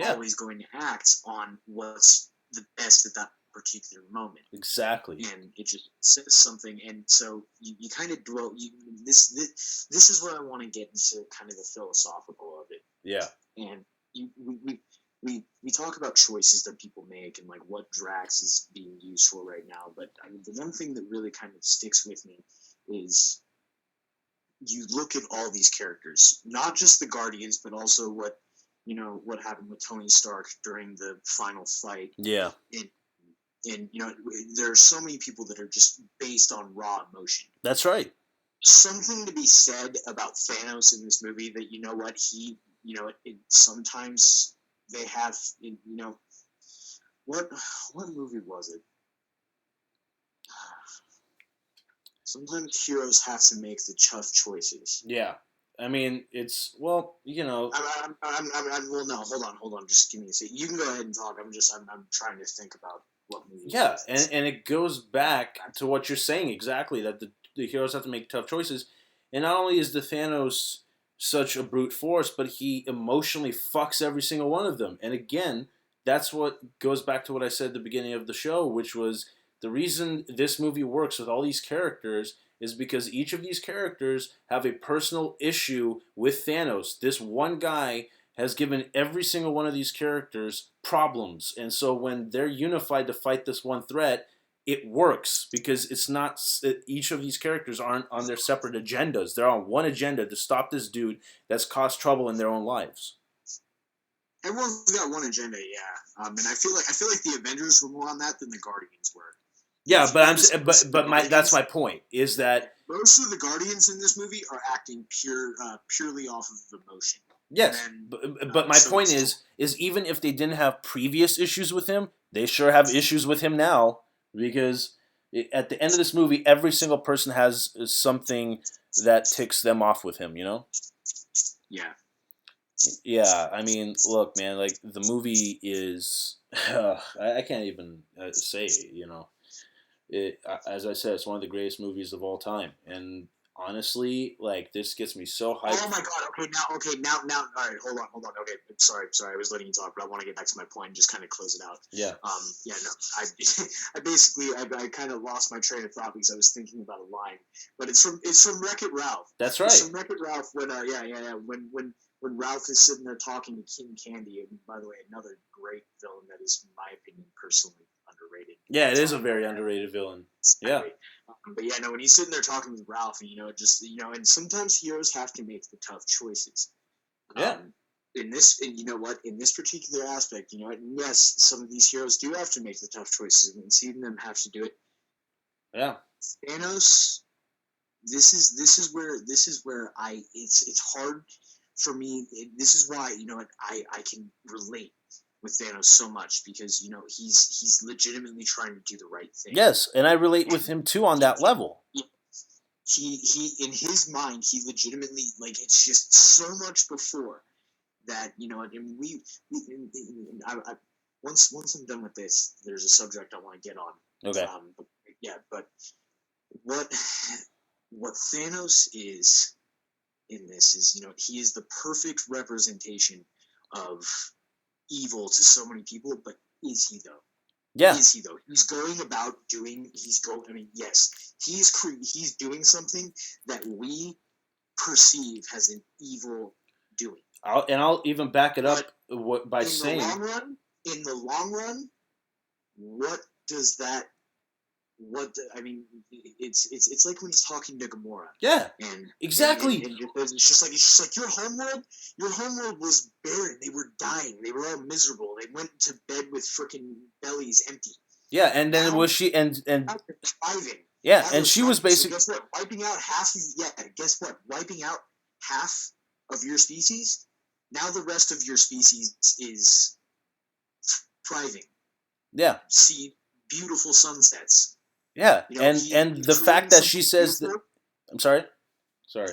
always going to act on what's the best at that particular moment. Exactly. And it just says something, and so you kind of dwell. This is where I want to get into kind of the philosophical of it. Yeah. And we talk about choices that people make and like what Drax is being used for right now, but I mean, the one thing that really kind of sticks with me is you look at all these characters, not just the Guardians, but also what happened with Tony Stark during the final fight. Yeah. And you know, there are so many people that are just based on raw emotion. That's right. something to be said about Thanos in this movie that you know what sometimes they have what movie was it? Sometimes heroes have to make the tough choices. Yeah. I mean, it's, well, Well, no, hold on. Just give me a second. You can go ahead and talk. I'm trying to think about what movie. Yeah, and it goes back to what you're saying exactly, that the heroes have to make tough choices. And not only is the Thanos such a brute force, but he emotionally fucks every single one of them. And again, that's what goes back to what I said at the beginning of the show, which was the reason this movie works with all these characters is because each of these characters have a personal issue with Thanos. This one guy has given every single one of these characters problems. And so when they're unified to fight this one threat, it works because it's not, each of these characters aren't on their separate agendas. They're on one agenda to stop this dude that's caused trouble in their own lives. Everyone's got one agenda, yeah. And I feel like the Avengers were more on that than the Guardians were. Yeah, that's my point. Is that most of the Guardians in this movie are acting purely off of emotion. Yes, but my point is even if they didn't have previous issues with him, they sure have issues with him now, because at the end of this movie, every single person has something that ticks them off with him, Yeah. Yeah, I mean, look, man, like, the movie is, I can't even say, as I said, it's one of the greatest movies of all time, and honestly, like, this gets me so hyped. Oh my god! Now. All right, hold on. Okay, sorry. I was letting you talk, but I want to get back to my point and just kind of close it out. Yeah. Yeah. No. I kind of lost my train of thought because I was thinking about a line, but it's from Wreck-It Ralph. That's right. It's from Wreck-It Ralph when when Ralph is sitting there talking to King Candy, and by the way, another great villain that is, in my opinion, personally underrated. Yeah, it is a very underrated villain. Yeah. But yeah, no, when he's sitting there talking with Ralph, and sometimes heroes have to make the tough choices. Yeah. In this particular aspect, yes, some of these heroes do have to make the tough choices, and seeing them have to do it. Yeah. Thanos, this is where it's hard for me. This is why I can relate with Thanos so much, because he's legitimately trying to do the right thing. Yes, and I relate with him too on that level. He in his mind, he legitimately, like, it's just so much before that, and once I'm done with this, there's a subject I want to get on. Okay. But what Thanos is in this is, he is the perfect representation of evil to so many people, but is he though? Yeah. Is he though? He's going about doing. Yes, he's doing something that we perceive as an evil doing. I'll even back it up by saying, in the long run, what does that? It's like when he's talking to Gamora. Yeah, exactly. And it's just like your homeworld was barren. They were dying. They were all miserable. They went to bed with freaking bellies empty. Yeah, and then was she and thriving. Yeah, and she was basically, so guess what? Guess what? Wiping out half of your species. Now the rest of your species is thriving. Yeah. See beautiful sunsets. Yeah, and the fact that she says that, I'm sorry. And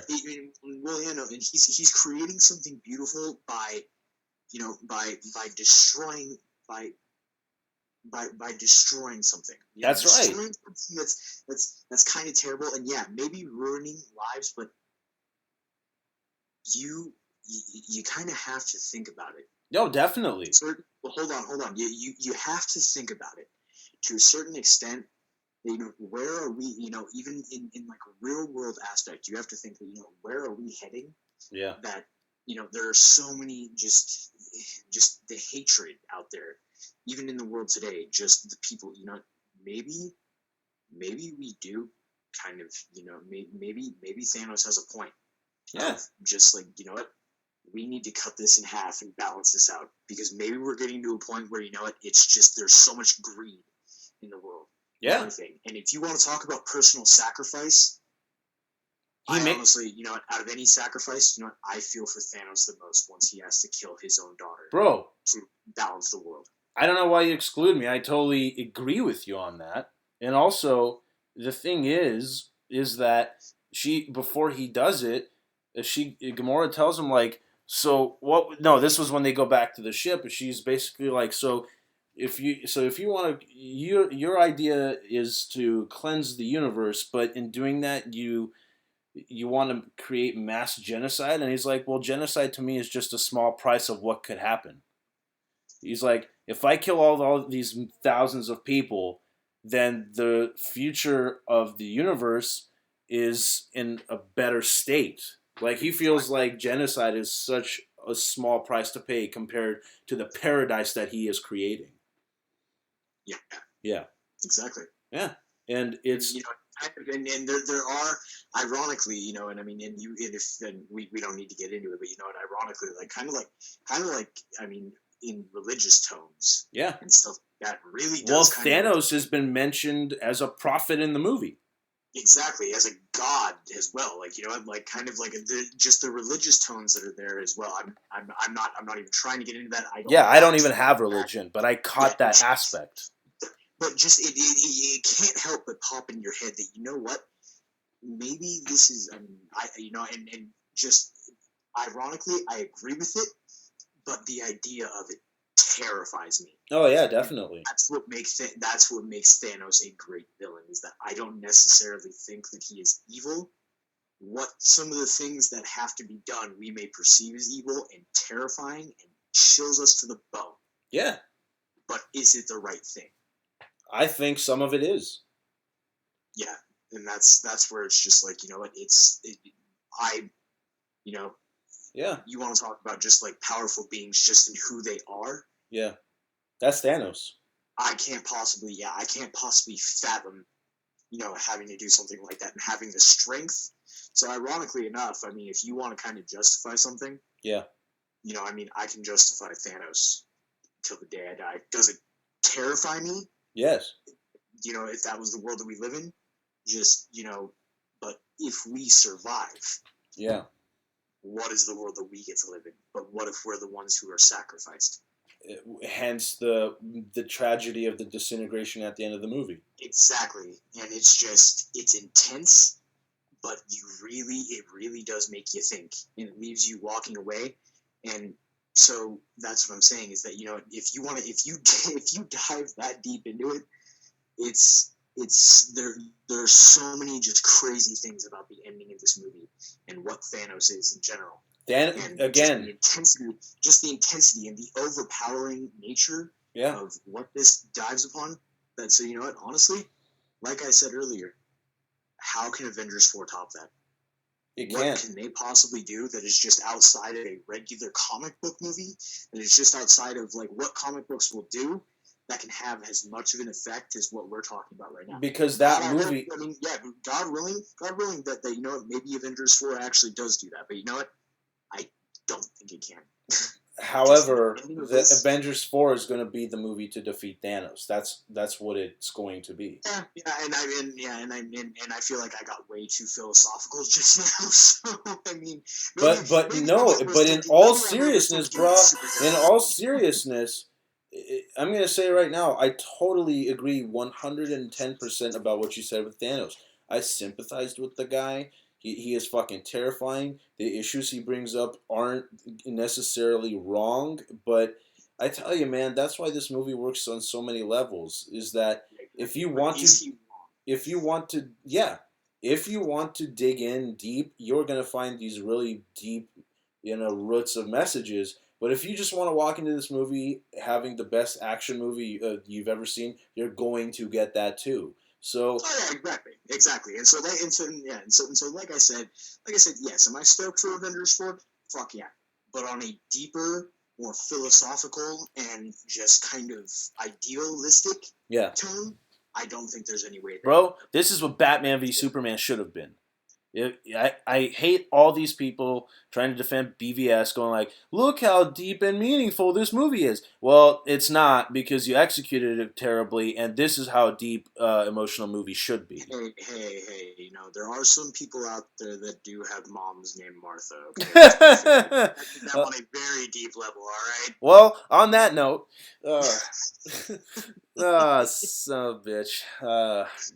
he's creating something beautiful by destroying something. That's right. Destroying something that's kind of terrible, and yeah, maybe ruining lives, but you kind of have to think about it. No, definitely. Hold on. You have to think about it to a certain extent. Where are we? Even in like a real world aspect, you have to think that where are we heading? Yeah. That there are so many just the hatred out there, even in the world today. Just the people. Maybe we do kind of maybe Thanos has a point. Yeah. Just like what. We need to cut this in half and balance this out, because maybe we're getting to a point where it's just there's so much greed in the world. Yeah. Everything. And if you want to talk about personal sacrifice, He I made, honestly, out of any sacrifice, I feel for Thanos the most once he has to kill his own daughter bro. to balance the world. I don't know why you exclude me. I totally agree with you on that. And also, the thing is that she before he does it, Gamora tells him like, so what? No, this was when they go back to the ship. She's basically like, so if you want to, your idea is to cleanse the universe, but in doing that, you want to create mass genocide. And he's like, well, genocide to me is just a small price of what could happen. He's like, if I kill all these thousands of people, then the future of the universe is in a better state. Like he feels like genocide is such a small price to pay compared to the paradise that he is creating. Yeah, Yeah. exactly. Yeah. And it's and there are ironically, and I mean, we don't need to get into it, but ironically, kind of like I mean, in religious tones, yeah, and stuff that really well, does kind Thanos has been mentioned as a prophet in the movie. Exactly, as a god as well, like kind of like just the religious tones that are there as well. I'm not even trying to get into that. I don't even have religion, but I caught that aspect. But just it can't help but pop in your head that what, maybe this is and just ironically I agree with it, but the idea of it terrifies me. Oh yeah, definitely. And that's what makes Thanos a great villain, is that I don't necessarily think that he is evil. What some of the things that have to be done we may perceive as evil and terrifying and chills us to the bone. Yeah. But is it the right thing? I think some of it is. Yeah, and that's where it's just like, Yeah. You want to talk about just like powerful beings just in who they are? Yeah. That's Thanos. I can't possibly fathom, having to do something like that and having the strength. So ironically enough, I mean, if you want to kind of justify something, yeah, I can justify Thanos till the day I die. Does it terrify me? Yes. If that was the world that we live in, just, but if we survive, yeah, what is the world that we get to live in? But what if we're the ones who are sacrificed? Hence the tragedy of the disintegration at the end of the movie. Exactly, and it's intense, but it really does make you think, and it leaves you walking away. And so that's what I'm saying, is that if you dive that deep into it, it's there's so many just crazy things about the ending of this movie and what Thanos is in general. And again, just the intensity and the overpowering nature of what this dives upon. That, so honestly, like I said earlier, how can Avengers 4 top that? What can they possibly do that is just outside of a regular comic book movie? That is just outside of like what comic books will do, that can have as much of an effect as what we're talking about right now. Because that movie, God willing, that maybe Avengers 4 actually does do that. But you know what? I don't think it can. However, the Avengers 4 is going to be the movie to defeat Thanos. That's what it's going to be. And I feel like I got way too philosophical just now. So I mean, but in all seriousness, bro, in all seriousness, I'm going to say right now, I totally agree 110% about what you said with Thanos. I sympathized with the guy. He is fucking terrifying. The issues he brings up aren't necessarily wrong, but I tell you, man, that's why this movie works on so many levels. Is that if you want to dig in deep, you're gonna find these really deep, roots of messages. But if you just want to walk into this movie having the best action movie you've ever seen, you're going to get that too. So exactly. And so like I said, yes, am I stoked for Avengers 4? Fuck yeah. But on a deeper, more philosophical and just kind of idealistic tone, I don't think there's any way. Bro, this is what Batman v Superman should have been. I hate all these people trying to defend BVS, going like, "Look how deep and meaningful this movie is." Well, it's not because you executed it terribly, and this is how deep emotional movies should be. Hey! You know there are some people out there that do have moms named Martha. Okay, let's be fair. That's them on a very deep level. All right. Well, on that note, uh, son of a bitch.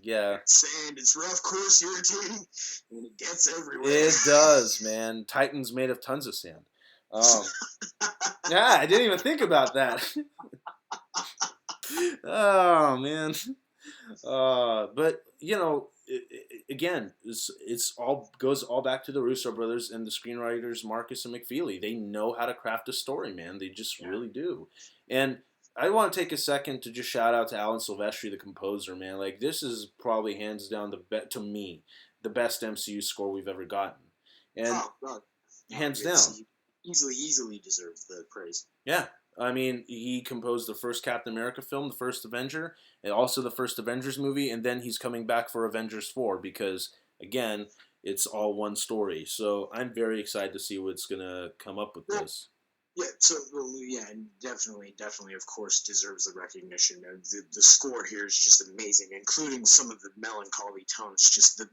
Yeah. Sand, it's rough, coarse, irritating, and it gets everywhere. It does, man. Titan's made of tons of sand. Yeah, I didn't even think about that. Oh man. But again, it's all goes all back to the Russo brothers and the screenwriters Marcus and McFeely. They know how to craft a story, man. They just really do. And I want to take a second to just shout out to Alan Silvestri, the composer, man. Like this is probably hands down to me the best MCU score we've ever gotten, and hands down, easily deserves the praise. Yeah. I mean, he composed the first Captain America film, the first Avenger, and also the first Avengers movie, and then he's coming back for Avengers 4 because, again, it's all one story. So I'm very excited to see what's going to come up with this. Yeah, and definitely, of course, deserves the recognition. The score here is just amazing, including some of the melancholy tones, just the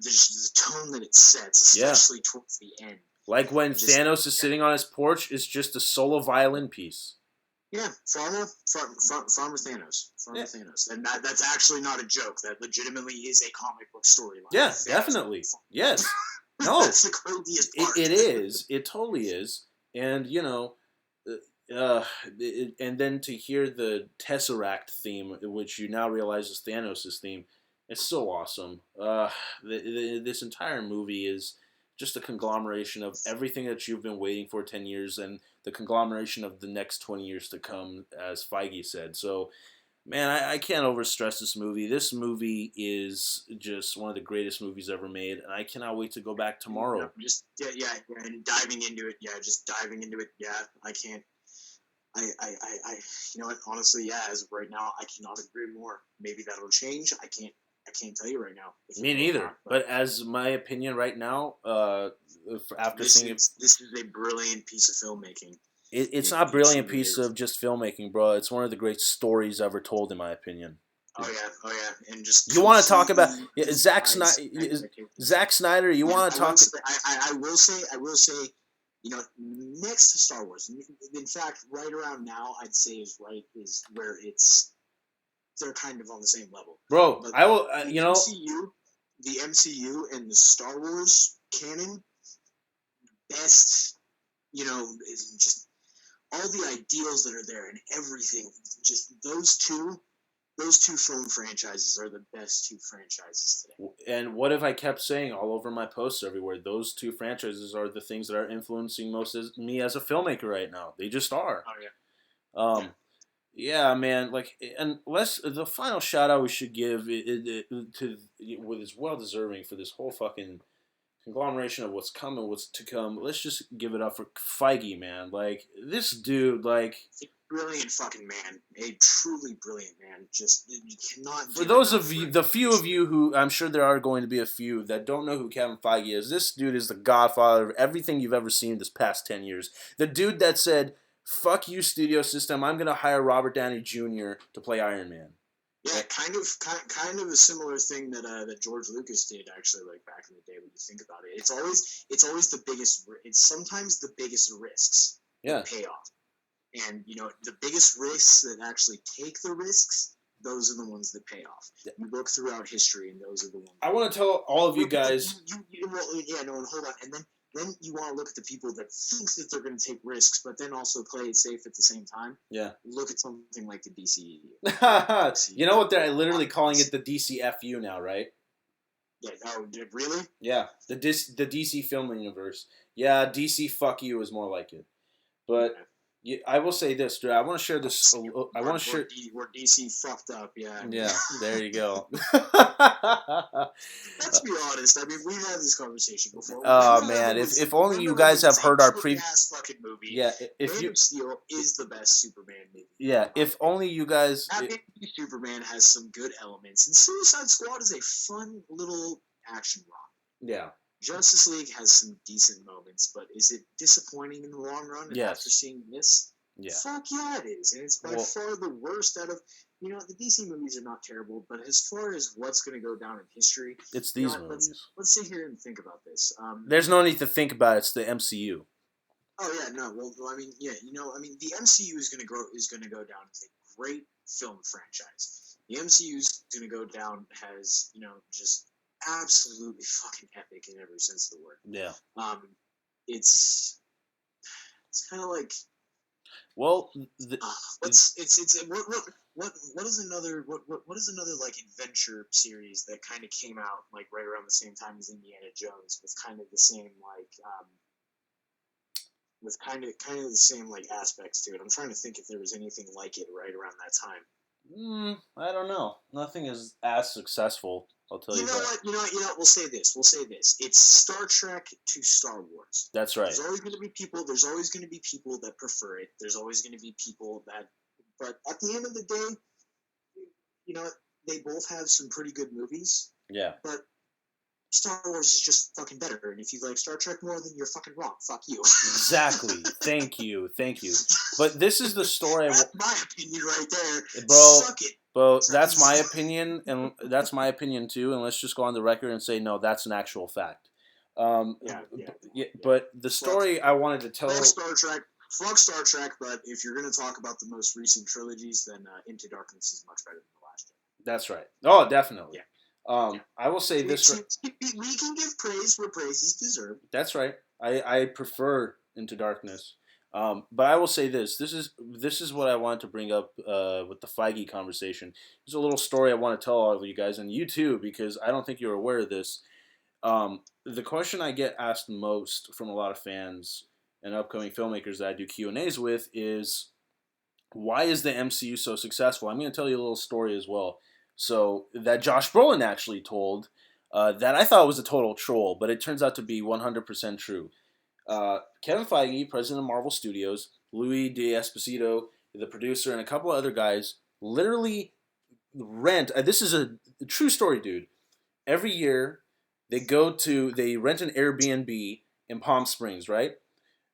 tone that it sets, especially towards the end. Like when Thanos is sitting on his porch, it's just a solo violin piece. Yeah, Farmer Thanos. Thanos. And that's actually not a joke. That legitimately is a comic book storyline. Yeah, definitely. Yes. No. That's the craziest part. It is. It totally is. And, and then to hear the Tesseract theme, which you now realize is Thanos' theme, it's so awesome. This entire movie is just a conglomeration of everything that you've been waiting for 10 years and the conglomeration of the next 20 years to come, as Feige said. So, man, I can't overstress this movie. This movie is just one of the greatest movies ever made, and I cannot wait to go back tomorrow. And diving into it. Yeah, I can't. You know what? Honestly, as of right now, I cannot agree more. Maybe that'll change. I can't tell you right now. Me neither. But as my opinion right now, after seeing it, this is a brilliant piece of filmmaking. It's not a brilliant piece of just filmmaking, bro. It's one of the great stories ever told, in my opinion. Oh yeah, and just you want to talk about Zack Snyder? You want to talk? I will say, next to Star Wars. In fact, right around now, I'd say is where they're kind of on the same level. Bro, but I will. The MCU and the Star Wars canon, best. Just all the ideals that are there and everything. Just those two film franchises are the best two franchises today. And what if I kept saying all over my posts everywhere, those two franchises are the things that are influencing me as a filmmaker right now. They just are. Oh yeah. Yeah, man. Like, and the final shout out we should give what is well deserving for this whole fucking conglomeration of what's coming, what's to come. Let's just give it up for Feige, man. Like, this dude, like, brilliant fucking man, a truly brilliant man. Just you cannot. For those of you, the few of you who I'm sure there are going to be a few that don't know who Kevin Feige is, this dude is the godfather of everything you've ever seen this past 10 years. The dude that said, "Fuck you, studio system. I'm gonna hire Robert Downey Jr. to play Iron Man." Yeah, kind of a similar thing that George Lucas did actually, like back in the day. When you think about it, it's always the biggest. It's sometimes the biggest risks. That pay off. And, the biggest risks that actually take the risks, those are the ones that pay off. You look throughout history, and those are the ones. I want to tell all of you guys. And hold on. And then you want to look at the people that think that they're going to take risks, but then also play it safe at the same time. Yeah. Look at something like the DCEU. You know what? They're literally calling it the DCFU now, right? Yeah. Oh, really? Yeah. The DC film universe. Yeah, DC fuck you is more like it. But... Yeah, I will say this, dude. I want to share this. I want to share. Where DC fucked up, yeah. Yeah, there you go. Let's be honest. I mean, we've had this conversation before. Oh man, if only you guys have heard our fucking movie. Yeah, Man of Steel is the best Superman movie. Yeah, if only you guys. Superman has some good elements, and Suicide Squad is a fun little action romp. Yeah. Justice League has some decent moments, but is it disappointing in the long run? And after Yes. seeing this, Yeah. fuck yeah, it is. And it's by far the worst out of, the DC movies are not terrible, but as far as what's going to go down in history, it's these movies. Let's sit here and think about this. There's no need to think about it. It's the MCU. Oh yeah, no. Well, I mean, yeah, the MCU is going to go down as a great film franchise. The MCU is going to go down as just absolutely fucking epic in every sense of the word. Yeah. It's kind of like, well, what is another like adventure series that kind of came out like right around the same time as Indiana Jones with kind of the same like with kind of the same like aspects to it. I'm trying to think if there was anything like it right around that time. I don't know. Nothing is as successful. I'll tell you that. You know what? We'll say this. It's Star Trek to Star Wars. That's right. There's always going to be people that prefer it. There's always going to be people that, but at the end of the day, they both have some pretty good movies. Yeah. But Star Wars is just fucking better. And if you like Star Trek more, then you're fucking wrong. Fuck you. Exactly. Thank you. But this is the story. That's my opinion right there. Bro, suck it. Bro, that's my opinion, and that's my opinion too. And let's just go on the record and say, no, that's an actual fact. But the story I wanted to tell. Fuck Star Trek. But if you're going to talk about the most recent trilogies, then Into Darkness is much better than the last one. That's right. Oh, definitely. Yeah. I will say this. We can give praise where praise is deserved. That's right. I prefer Into Darkness. But I will say this. This is what I wanted to bring up with the Feige conversation. There's a little story I want to tell all of you guys, and you too, because I don't think you're aware of this. The question I get asked most from a lot of fans and upcoming filmmakers that I do Q&As with is, why is the MCU so successful? I'm going to tell you a little story as well. So that Josh Brolin actually told that I thought was a total troll, but it turns out to be 100% true. Kevin Feige, president of Marvel Studios, Louis D'Esposito, the producer, and a couple of other guys literally rent. This is a true story, dude. Every year, they rent an Airbnb in Palm Springs, right?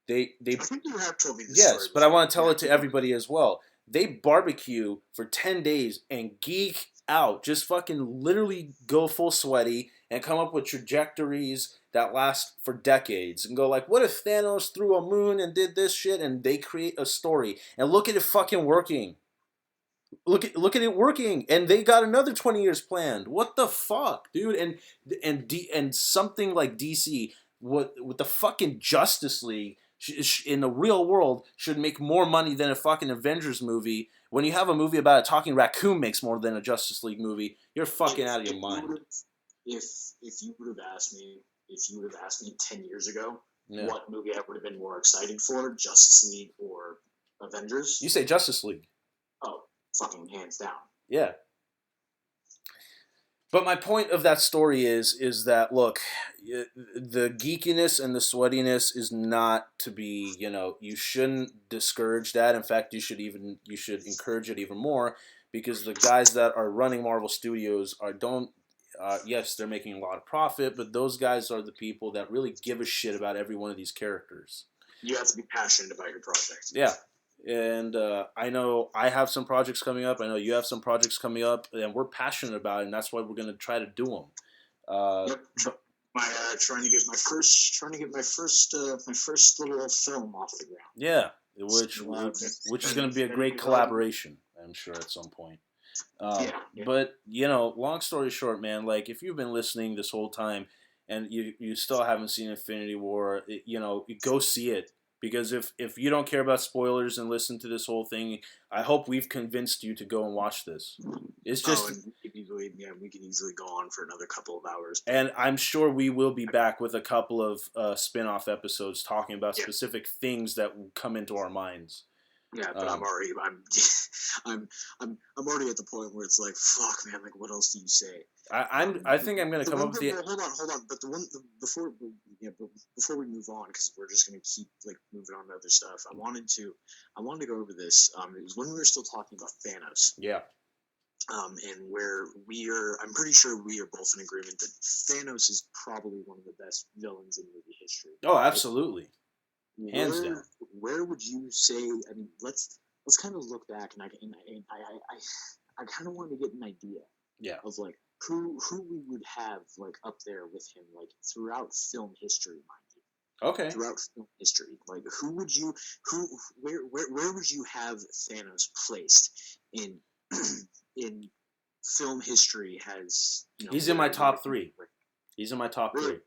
I think you have told me this story. Yes, but I want to tell it to everybody as well. They barbecue for 10 days and geek out. Just fucking literally go full sweaty and come up with trajectories that last for decades and go like, what if Thanos threw a moon and did this shit? And they create a story. And look at it fucking working. Look at it working. And they got another 20 years planned. What the fuck, dude? And something like DC, with the fucking Justice League, in the real world, should make more money than a fucking Avengers movie. When you have a movie about a talking raccoon makes more than a Justice League movie, you're fucking out of your mind. If you would have asked me 10 years ago what movie I would have been more excited for, Justice League or Avengers? You say Justice League. Oh, fucking hands down. Yeah. But my point of that story is that, look, the geekiness and the sweatiness is not to be, you shouldn't discourage that. In fact, you should encourage it even more, because the guys that are running Marvel Studios yes, they're making a lot of profit, but those guys are the people that really give a shit about every one of these characters. You have to be passionate about your project. Yeah. And I know I have some projects coming up. I know you have some projects coming up, and we're passionate about it, and that's why we're going to try to do them. Trying to get my first little film off the ground. Yeah, which is going to be a great collaboration, I'm sure, at some point. But long story short, man, like, if you've been listening this whole time and you still haven't seen Infinity War, go see it. Because if you don't care about spoilers and listen to this whole thing, I hope we've convinced you to go and watch this. It's just we can easily go on for another couple of hours. And I'm sure we will be back with a couple of spin-off episodes talking about specific things that will come into our minds. Yeah, but I'm already at the point where it's like, fuck, man, like, what else do you say? I think I'm gonna come up with the. Hold on. But before we move on, because we're just gonna keep like moving on to other stuff. I wanted to go over this. It was when we were still talking about Thanos. Yeah. and where I'm pretty sure we are both in agreement that Thanos is probably one of the best villains in movie history. Oh, Right? absolutely, hands down. Where would you say? I mean, let's kind of look back, and I kind of want to get an idea Yeah. of like who we would have like up there with him, like throughout film history, mind you. Okay. Throughout film history, like where would you have Thanos placed in in film history? Has He's in my top 3. He's in my top really? 3.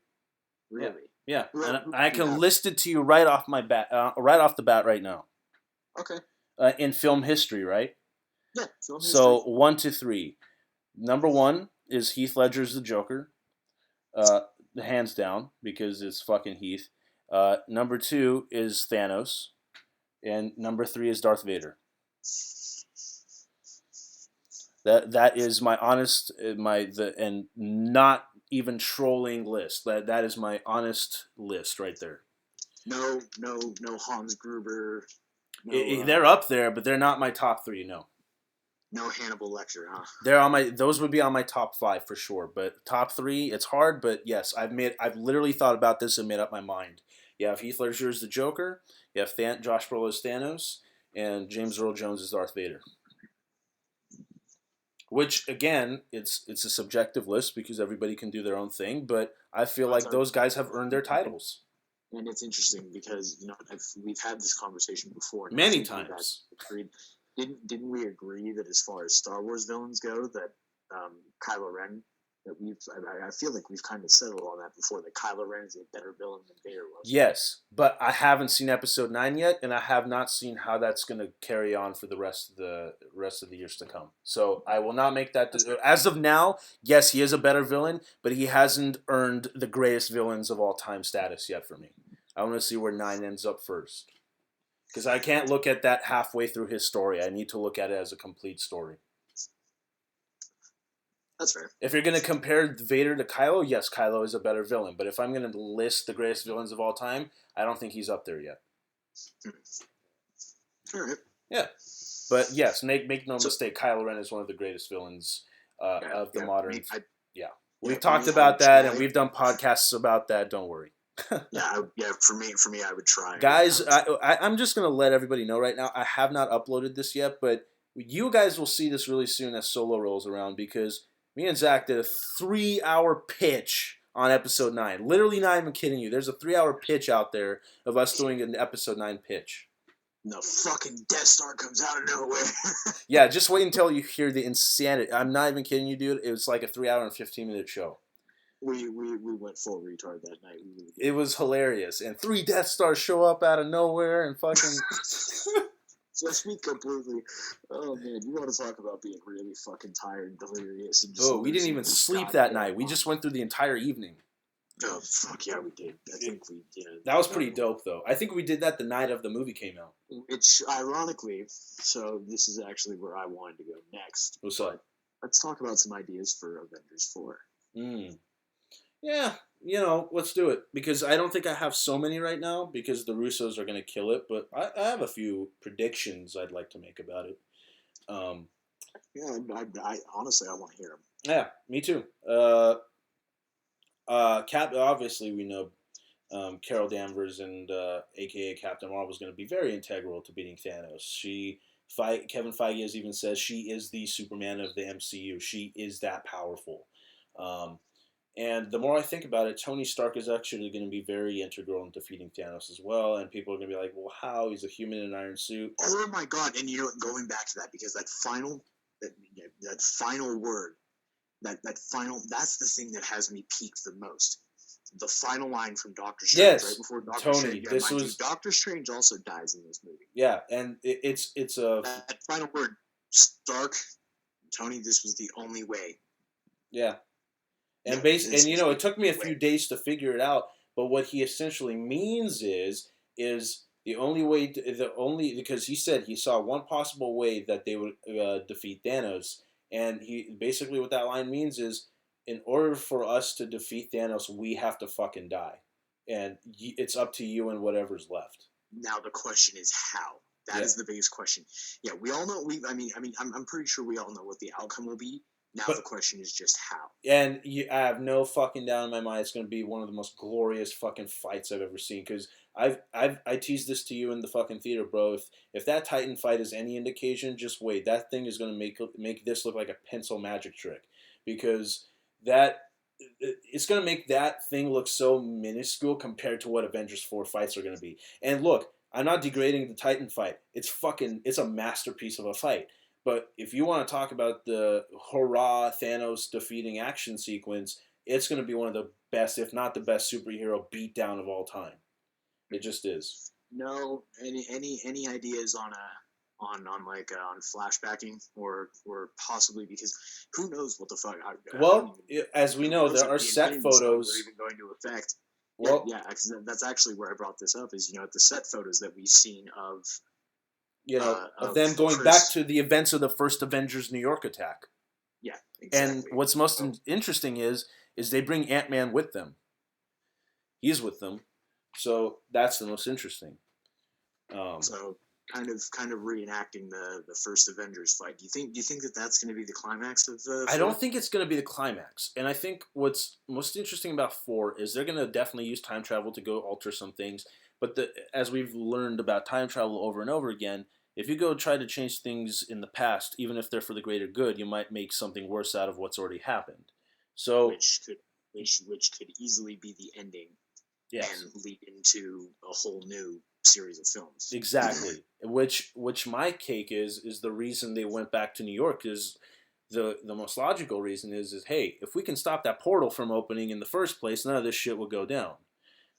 Really? Yeah, Well, and I can list it to you right off the bat right now. Okay. In film history, right? Yeah, film history. So 1 to 3. Number 1 is Heath Ledger's the Joker, hands down, because it's fucking Heath. Number 2 is Thanos, and number 3 is Darth Vader. That is my honest and not even trolling list. That is my honest list right there. No Hans Gruber. They're up there, but they're not my top 3. No. No Hannibal Lecter, huh? They're on my. Those would be on my top 5 for sure. But top 3, it's hard. But yes, I've literally thought about this and made up my mind. You have Heath Ledger as the Joker. You have Josh Brolin as Thanos, and James Earl Jones as Darth Vader. Which again, it's a subjective list because everybody can do their own thing. But I feel like those guys have earned their titles. And it's interesting because we've had this conversation before many times. Didn't we agree that as far as Star Wars villains go, that Kylo Ren, that I feel like we've kind of settled on that before, that Kylo Ren is a better villain than Vader was. Yes, but I haven't seen Episode 9 yet, and I have not seen how that's going to carry on for the rest of the years to come. So I will not make that. As of now, yes, he is a better villain, but he hasn't earned the greatest villains of all time status yet for me. I want to see where 9 ends up first. Because I can't look at that halfway through his story. I need to look at it as a complete story. That's fair. If you're going to compare Vader to Kylo, yes, Kylo is a better villain. But if I'm going to list the greatest villains of all time, I don't think he's up there yet. All right. Yeah. But yes, make no mistake, Kylo Ren is one of the greatest villains of the modern... We've talked about that, and we've done podcasts about that. Don't worry. For me, I would try. Guys, I'm just going to let everybody know right now, I have not uploaded this yet, but you guys will see this really soon as Solo rolls around, because me and Zack did a 3-hour pitch on Episode 9. Literally not even kidding you. There's a 3-hour pitch out there of us doing an Episode 9 pitch. The fucking Death Star comes out of nowhere. Yeah, just wait until you hear the insanity. I'm not even kidding you, dude. It was like a 3-hour and 15-minute show. We went full retard that night. It was hilarious. And 3 Death Stars show up out of nowhere and fucking... Just me completely. Oh, man. You want to talk about being really fucking tired and delirious. And we didn't even sleep that night. We just went through the entire evening. Oh, fuck yeah, we did. I think we did. That was pretty dope, though. I think we did that the night of the movie came out. It's ironically, so this is actually where I wanted to go next. What's up? Let's talk about some ideas for Avengers 4. Yeah, let's do it. Because I don't think I have so many right now, because the Russos are going to kill it. But I have a few predictions I'd like to make about it. I honestly, I want to hear them. Yeah, me too. Obviously, we know Carol Danvers and AKA Captain Marvel is going to be very integral to beating Thanos. Kevin Feige has even says she is the Superman of the MCU. She is that powerful. And the more I think about it, Tony Stark is actually going to be very integral in defeating Thanos as well. And people are going to be like, well, how? He's a human in an iron suit. Oh my God. And going back to that, because that final word, that's the thing that has me peaked the most. The final line from Doctor Strange, right before Doctor Strange. Doctor Strange also dies in this movie. Yeah, and it's that final word, Stark, Tony. This was the only way. Yeah, and it took me a few days to figure it out. But what he essentially means is the only way, because he said he saw one possible way that they would defeat Thanos. And he basically what that line means is, in order for us to defeat Thanos, we have to fucking die, and it's up to you and whatever's left. Now the question is how. That is the biggest question. Yeah, we all know. I'm pretty sure we all know what the outcome will be. Now But the question is just how. and I have no fucking doubt in my mind it's going to be one of the most glorious fucking fights I've ever seen. Because I teased this to you in the fucking theater, bro. If that Titan fight is any indication, just wait. That thing is going to make this look like a pencil magic trick. Because that it's going to make that thing look so minuscule compared to what Avengers 4 fights are going to be. And look, I'm not degrading the Titan fight. It's a masterpiece of a fight. But if you want to talk about the hurrah Thanos defeating action sequence, it's going to be one of the best, if not the best, superhero beatdown of all time. It just is. No, any ideas on on flashbacking or possibly, because who knows what the fuck. Well, as we who know, knows there if are the set Infinity Stones are photos. even going to affect. Well, Yeah, because that's actually where I brought this up. Is the set photos that we've seen of of them going back Chris. to the events of the first Avengers New York attack. Yeah, And exactly. what's most So, interesting is they bring Ant-Man with them. He's with them, so that's the most interesting. Um, so kind of reenacting the first Avengers fight. Do you think that that's going to be the climax of I don't four? think it's going to be the climax, and I think what's most interesting about 4 is they're going to definitely use time travel to go alter some things. But as we've learned about time travel over and over again, if you go try to change things in the past, even if they're for the greater good, you might make something worse out of what's already happened. So which could which could easily be the ending yes, and lead into a whole new series of films. exactly. Which my cake is the reason they went back to New York is the most logical reason is hey, if we can stop that portal from opening in the first place, none of this shit will go down.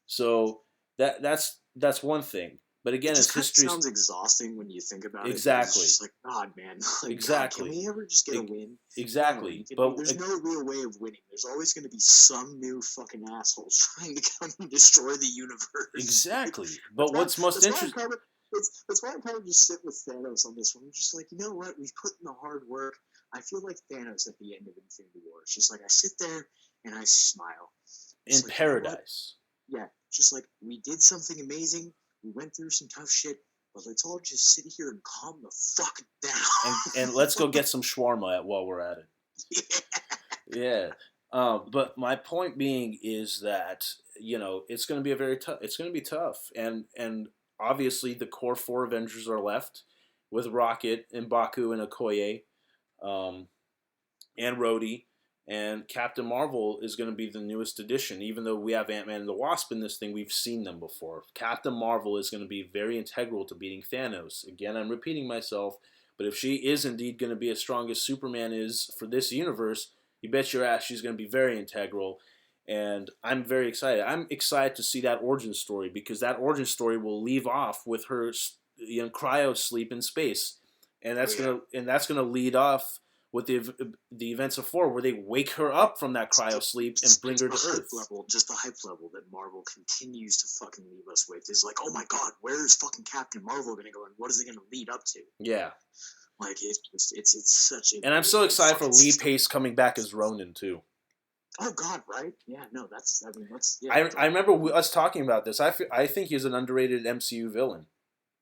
So that's one thing. But It again, just it's kind of history's sounds exhausting when you think about it, because it's exactly, just like, God, man, like, God, can exactly, we ever just get a win? No, exactly. there's no real way of winning. There's always going to be some new fucking assholes trying to come and destroy the universe. Like, Exactly. But what's most that's why I'm interesting? kind of that's why I'm kind of just sit with Thanos on this one. I'm just like, you know what? We've put in the hard work. I feel like Thanos at the end of Infinity War. It's just like I sit there and I smile. In It's like, you know what? paradise. Yeah, just like we did something amazing. We went through some tough shit, but let's all just sit here and calm the fuck And let's go get some shawarma while we're at it. down. Yeah. But my point being is that it's going to be it's going to be tough, and obviously the core 4 Avengers are left with Rocket and Baku and Okoye, um, and Rhodey, and Captain Marvel is going to be the newest addition. Even though we have Ant-Man and the Wasp in this thing, we've seen them before. Captain Marvel is going to be very integral to beating Thanos. Again, I'm repeating myself, but if she is indeed going to be as strong as Superman is for this universe, you bet your ass she's going to be very integral. And I'm very excited. I'm excited to see that origin story because that origin story will leave off with her, cryo sleep in space, and Oh yeah. that's gonna lead off with the events of 4, where they wake her up from that cryo sleep and bring her to Earth. Just the hype level that Marvel continues to fucking leave us with is like, oh my god, where is fucking Captain Marvel gonna go, and what is it gonna lead up to? Yeah, Like it's such a and I'm so excited for fucking Lee Pace coming back as Ronin too. oh god, right? Yeah, no, that's yeah. I remember us talking about this. I think he's an underrated MCU villain.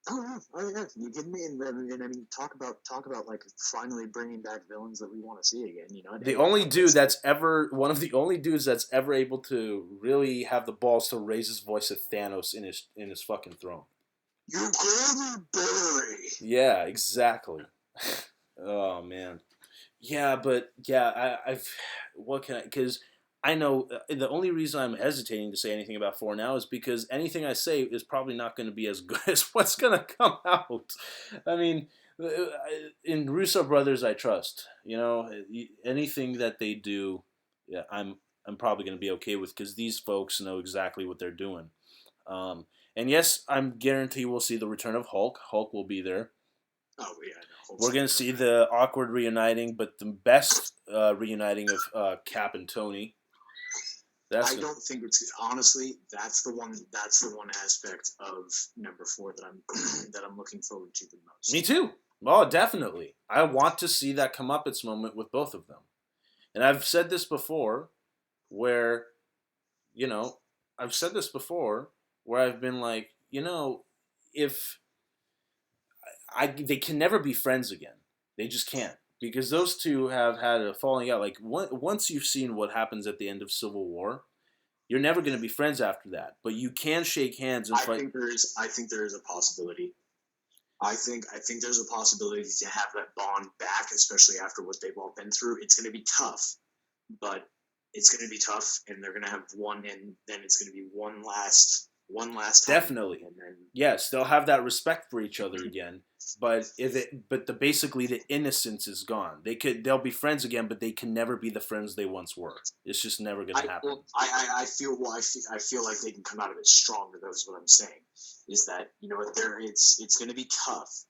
Oh yeah, you kidding me? And I mean, talk about like finally bringing back villains that we want to see again. The Hey, only dude it's like that's ever one of the only dudes that's ever able to really have the balls to raise his voice at Thanos in his fucking throne. you call me Barry. Yeah, exactly. Oh man. Yeah, but yeah, I've what can I? Because I know the only reason I'm hesitating to say anything about 4 now is because anything I say is probably not going to be as good as what's going to come out. I mean, in Russo brothers, I trust. Anything that they do, yeah, I'm probably going to be okay with because these folks know exactly what they're doing. Um, and yes, I'm guarantee we'll see the return of Hulk. Hulk will be there. Oh yeah, no, We're gonna see the awkward reuniting, but the best reuniting of Cap and Tony. I don't think it's honestly that's the one aspect of number 4 that I'm that I'm looking forward to the Me most. too. Oh, definitely. I want to see that come up its moment with both of them. And I've said this before, where you know, I've said this before, where I've been like, if they can never be friends again. They just can't, because those two have had a falling out. Like once you've seen what happens at the end of Civil War, you're never going to be friends after that. But you can shake hands and fight. I think there is a possibility. I think there's a possibility to have that bond back, especially after what they've all been through. It's going to be tough, but it's going to be tough, and they're going to have one, and then it's going to be one last time. Definitely, and then yes, they'll have that respect for each other again. But basically the innocence is gone. They'll be friends again, but they can never be the friends they once were. It's just never going to happen. I feel like they can come out of it stronger. That's what I'm saying. Is that it's going to be tough,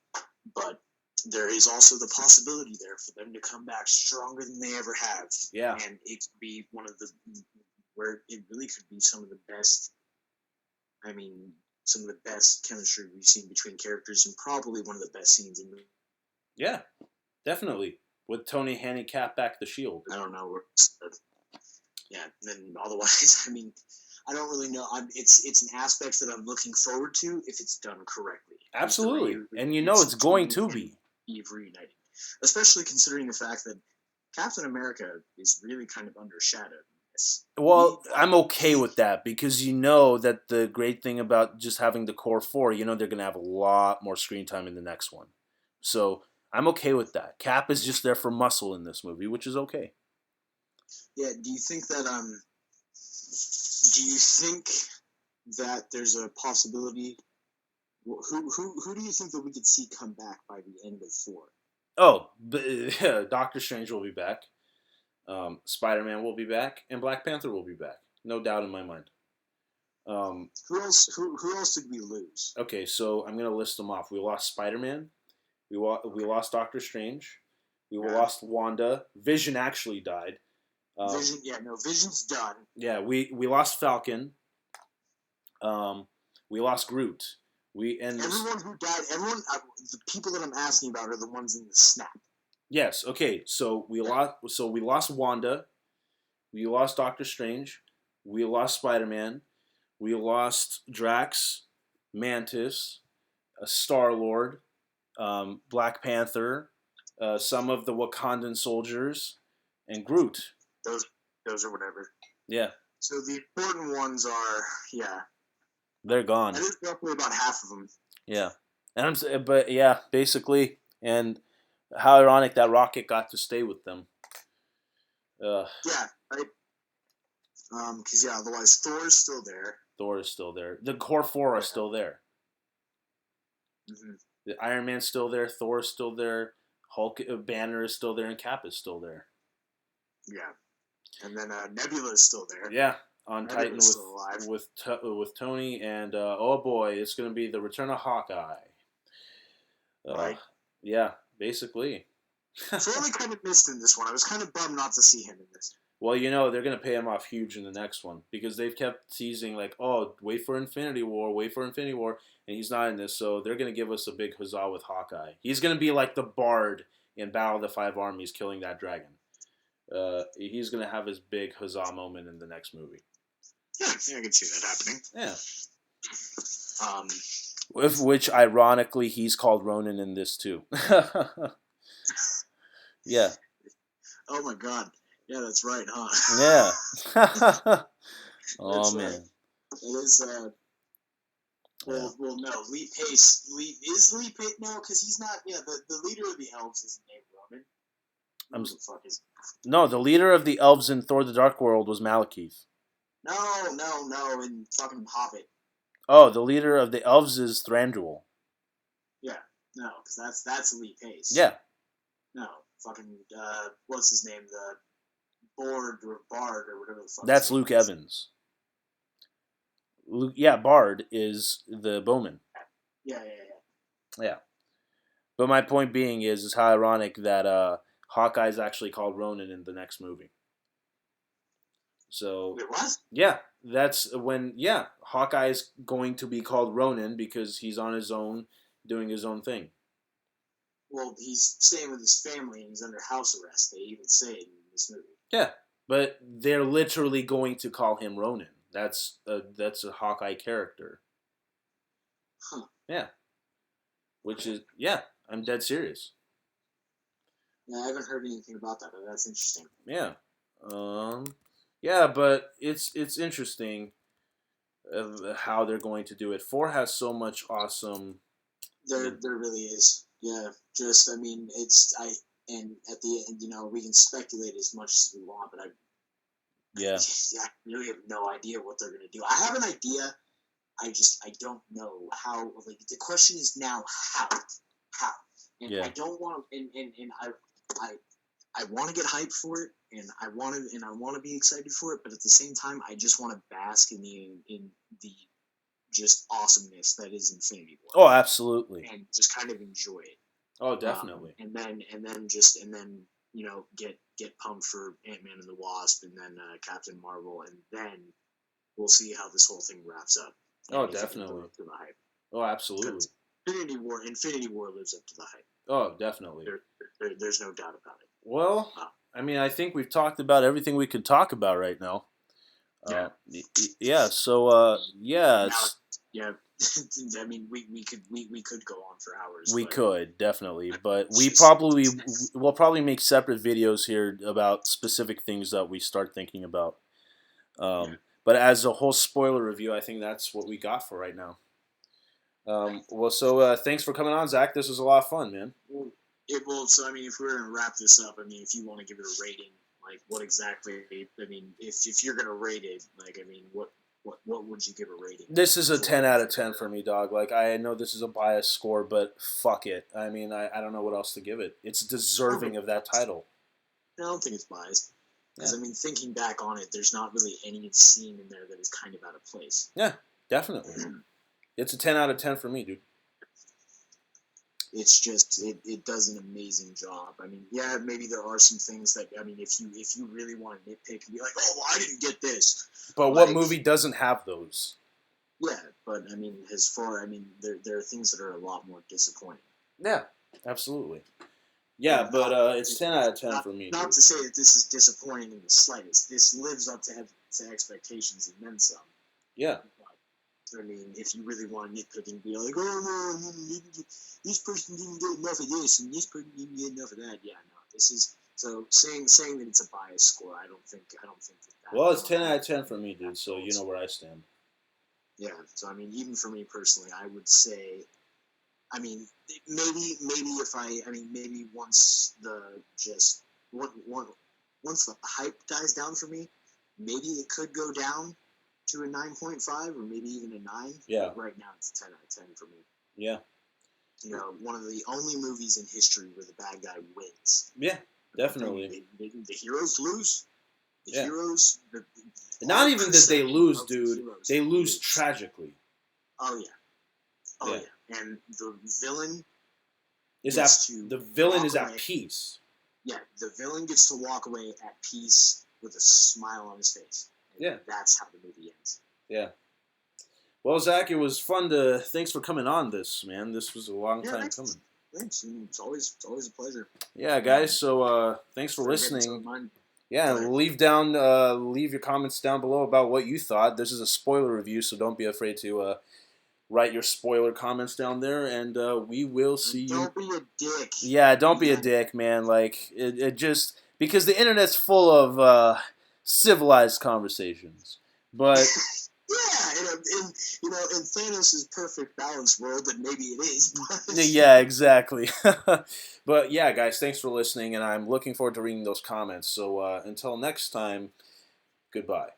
but there is also the possibility there for them to come back stronger than they ever have. Yeah, and it could be one of the where it really could be some of the best. I mean, some of the best chemistry we've seen between characters, and probably one of the best scenes in the. Yeah, definitely. With Tony handing Cap back the shield. I don't know. Yeah, and then otherwise, I mean, I don't really know. It's an aspect that I'm looking forward to if it's done correctly. Absolutely, and it's going to be. Eve reuniting, especially considering the fact that Captain America is really kind of undershadowed. Well, I'm okay with that, because that the great thing about just having the core four, they're going to have a lot more screen time in the next one. So I'm okay with that. Cap is just there for muscle in this movie, which is okay. Yeah. Do you think that there's a possibility? Who do you think that we could see come back by the end of 4? Oh, Doctor Strange will be back. Spider-Man will be back, and Black Panther will be back. No doubt in my mind. Who else did we lose? Okay, so I'm gonna list them off. We lost Spider-Man. We lost Doctor Strange. We lost Wanda. Vision actually died. Vision's done. Yeah, we lost Falcon. We lost Groot. Everyone who died. The people that I'm asking about are the ones in the snap. Yes. Okay. So we lost Wanda. We lost Doctor Strange. We lost Spider-Man. We lost Drax, Mantis, Star-Lord, Black Panther, some of the Wakandan soldiers, and Groot. Those are whatever. Yeah. So the important ones are they're gone. And there's roughly about half of them. Yeah. Basically, and how ironic that Rocket got to stay with them. Yeah, right. Because otherwise Thor is still there. Thor is still there. The core four are still there. Mm-hmm. The Iron Man's still there. Thor is still there. Hulk, Banner is still there, and Cap is still there. Yeah, and then Nebula is still there. Yeah, on Titan with Tony, and oh boy, it's going to be the return of Hawkeye. Right. Yeah, basically. Sorely kind of missed in this one. I was kind of bummed not to see him in this. Well, they're going to pay him off huge in the next one, because they've kept teasing like, oh, wait for Infinity War, and he's not in this, so they're going to give us a big huzzah with Hawkeye. He's going to be like the Bard in Battle of the Five Armies killing that dragon. He's going to have his big huzzah moment in the next movie. Yeah, I can see that happening. Yeah. With which, ironically, he's called Ronin in this too. Yeah. Oh my God. Yeah, that's right, huh? Yeah. Oh man. It is. Well, no. Lee Pace. Is Lee Pace? No, because he's not. Yeah, the leader of the elves isn't named Ronan. Who the fuck is? No, the leader of the elves in Thor: The Dark World was Malekith. No, in fucking Hobbit. Oh, the leader of the elves is Thranduil. Yeah, no, because that's Lee Pace. Yeah. No, fucking what's his name? The Bard or whatever the fuck. That's Luke Evans. Bard is the bowman. Yeah. But my point being is how ironic that Hawkeye is actually called Ronin in the next movie. So it was? Yeah, that's when Hawkeye is going to be called Ronin because he's on his own, doing his own thing. Well, he's staying with his family and he's under house arrest. They even say it in this movie. Yeah, but they're literally going to call him Ronin. That's a Hawkeye character. Huh. Yeah. Which is I'm dead serious. Yeah, I haven't heard anything about that, but that's interesting. Yeah. Yeah, but it's interesting how they're going to do it. 4 has so much awesome. There really is. Yeah, just I mean, it's I and at the end, we can speculate as much as we want, but Yeah. I really have no idea what they're gonna do. I have an idea. I don't know how. Like the question is now how, and Yeah. I don't want and I I want to get hyped for it, and I want to be excited for it, but at the same time, I just want to bask in the just awesomeness that is Infinity War, Oh, absolutely. and just kind of enjoy it. Oh, definitely. And then get pumped for Ant-Man and the Wasp, and then Captain Marvel, and then we'll see how this whole thing wraps up. Oh, If it can live definitely. up to the hype. Oh, absolutely. Infinity War lives up to the hype. Oh, definitely. There's no doubt about it. Well, I mean, I think we've talked about everything we could talk about right now. Yeah. Yeah. So, yeah. Yeah. I mean, we could go on for hours. We could definitely, but we'll probably make separate videos here about specific things that we start thinking about. But as a whole spoiler review, I think that's what we got for right now. Well, so thanks for coming on, Zach. This was a lot of fun, man. So I mean, if we're gonna wrap this up, I mean, if you want to give it a rating, like what exactly? I mean, if you're gonna rate it, like, I mean, what would you give a rating? This is a 10 out of 10 for me, dog. Like, I know this is a biased score, but fuck it. I mean, I don't know what else to give it. It's deserving of that title. I don't think it's biased. Because, I mean, thinking back on it, there's not really any scene in there that is kind of out of place. Yeah, definitely. It's a 10 out of 10 for me, dude. It's just it does an amazing job. I mean, yeah, maybe there are some things that, I mean, if you really want to nitpick and be like, oh, well, I didn't get this. But what movie doesn't have those? Yeah, but I mean, there are things that are a lot more disappointing. Yeah, absolutely. Yeah, but it's 10 out of 10 for me. Not to say that this is disappointing in the slightest. This lives up to expectations and then some. Yeah. I mean, if you really want to nitpick and be like, oh no, this person didn't get enough of this and this person didn't get enough of that. Yeah, no, this is so saying that it's a biased score. I don't think that. Well, it's 10 out of 10 for me, dude. So you know where I stand. Yeah. So I mean, even for me personally, I would say, I mean, maybe once once the hype dies down for me, maybe it could go down to a 9.5 or maybe even a 9. Yeah. But right now it's a 10 out of 10 for me. Yeah. One of the only movies in history where the bad guy wins. Yeah, definitely. The heroes lose. The heroes. Not even that they lose, dude. They lose tragically. Oh yeah. Oh yeah. And the villain is at peace. Yeah, the villain gets to walk away at peace with a smile on his face. Yeah. That's how the movie ends. Yeah. Well, Zach, it was fun thanks for coming on this, man. This was a long time coming. Thanks. It's always a pleasure. Yeah, guys, so thanks for listening. Yeah, leave your comments down below about what you thought. This is a spoiler review, so don't be afraid to write your spoiler comments down there, and we will see you. Don't be a dick. Yeah, don't be a dick, man. Like, it just, because the internet's full of civilized conversations, but yeah, in Thanos' perfect balanced world, that maybe it is. Yeah, exactly. But yeah, guys, thanks for listening, and I'm looking forward to reading those comments. So until next time, goodbye.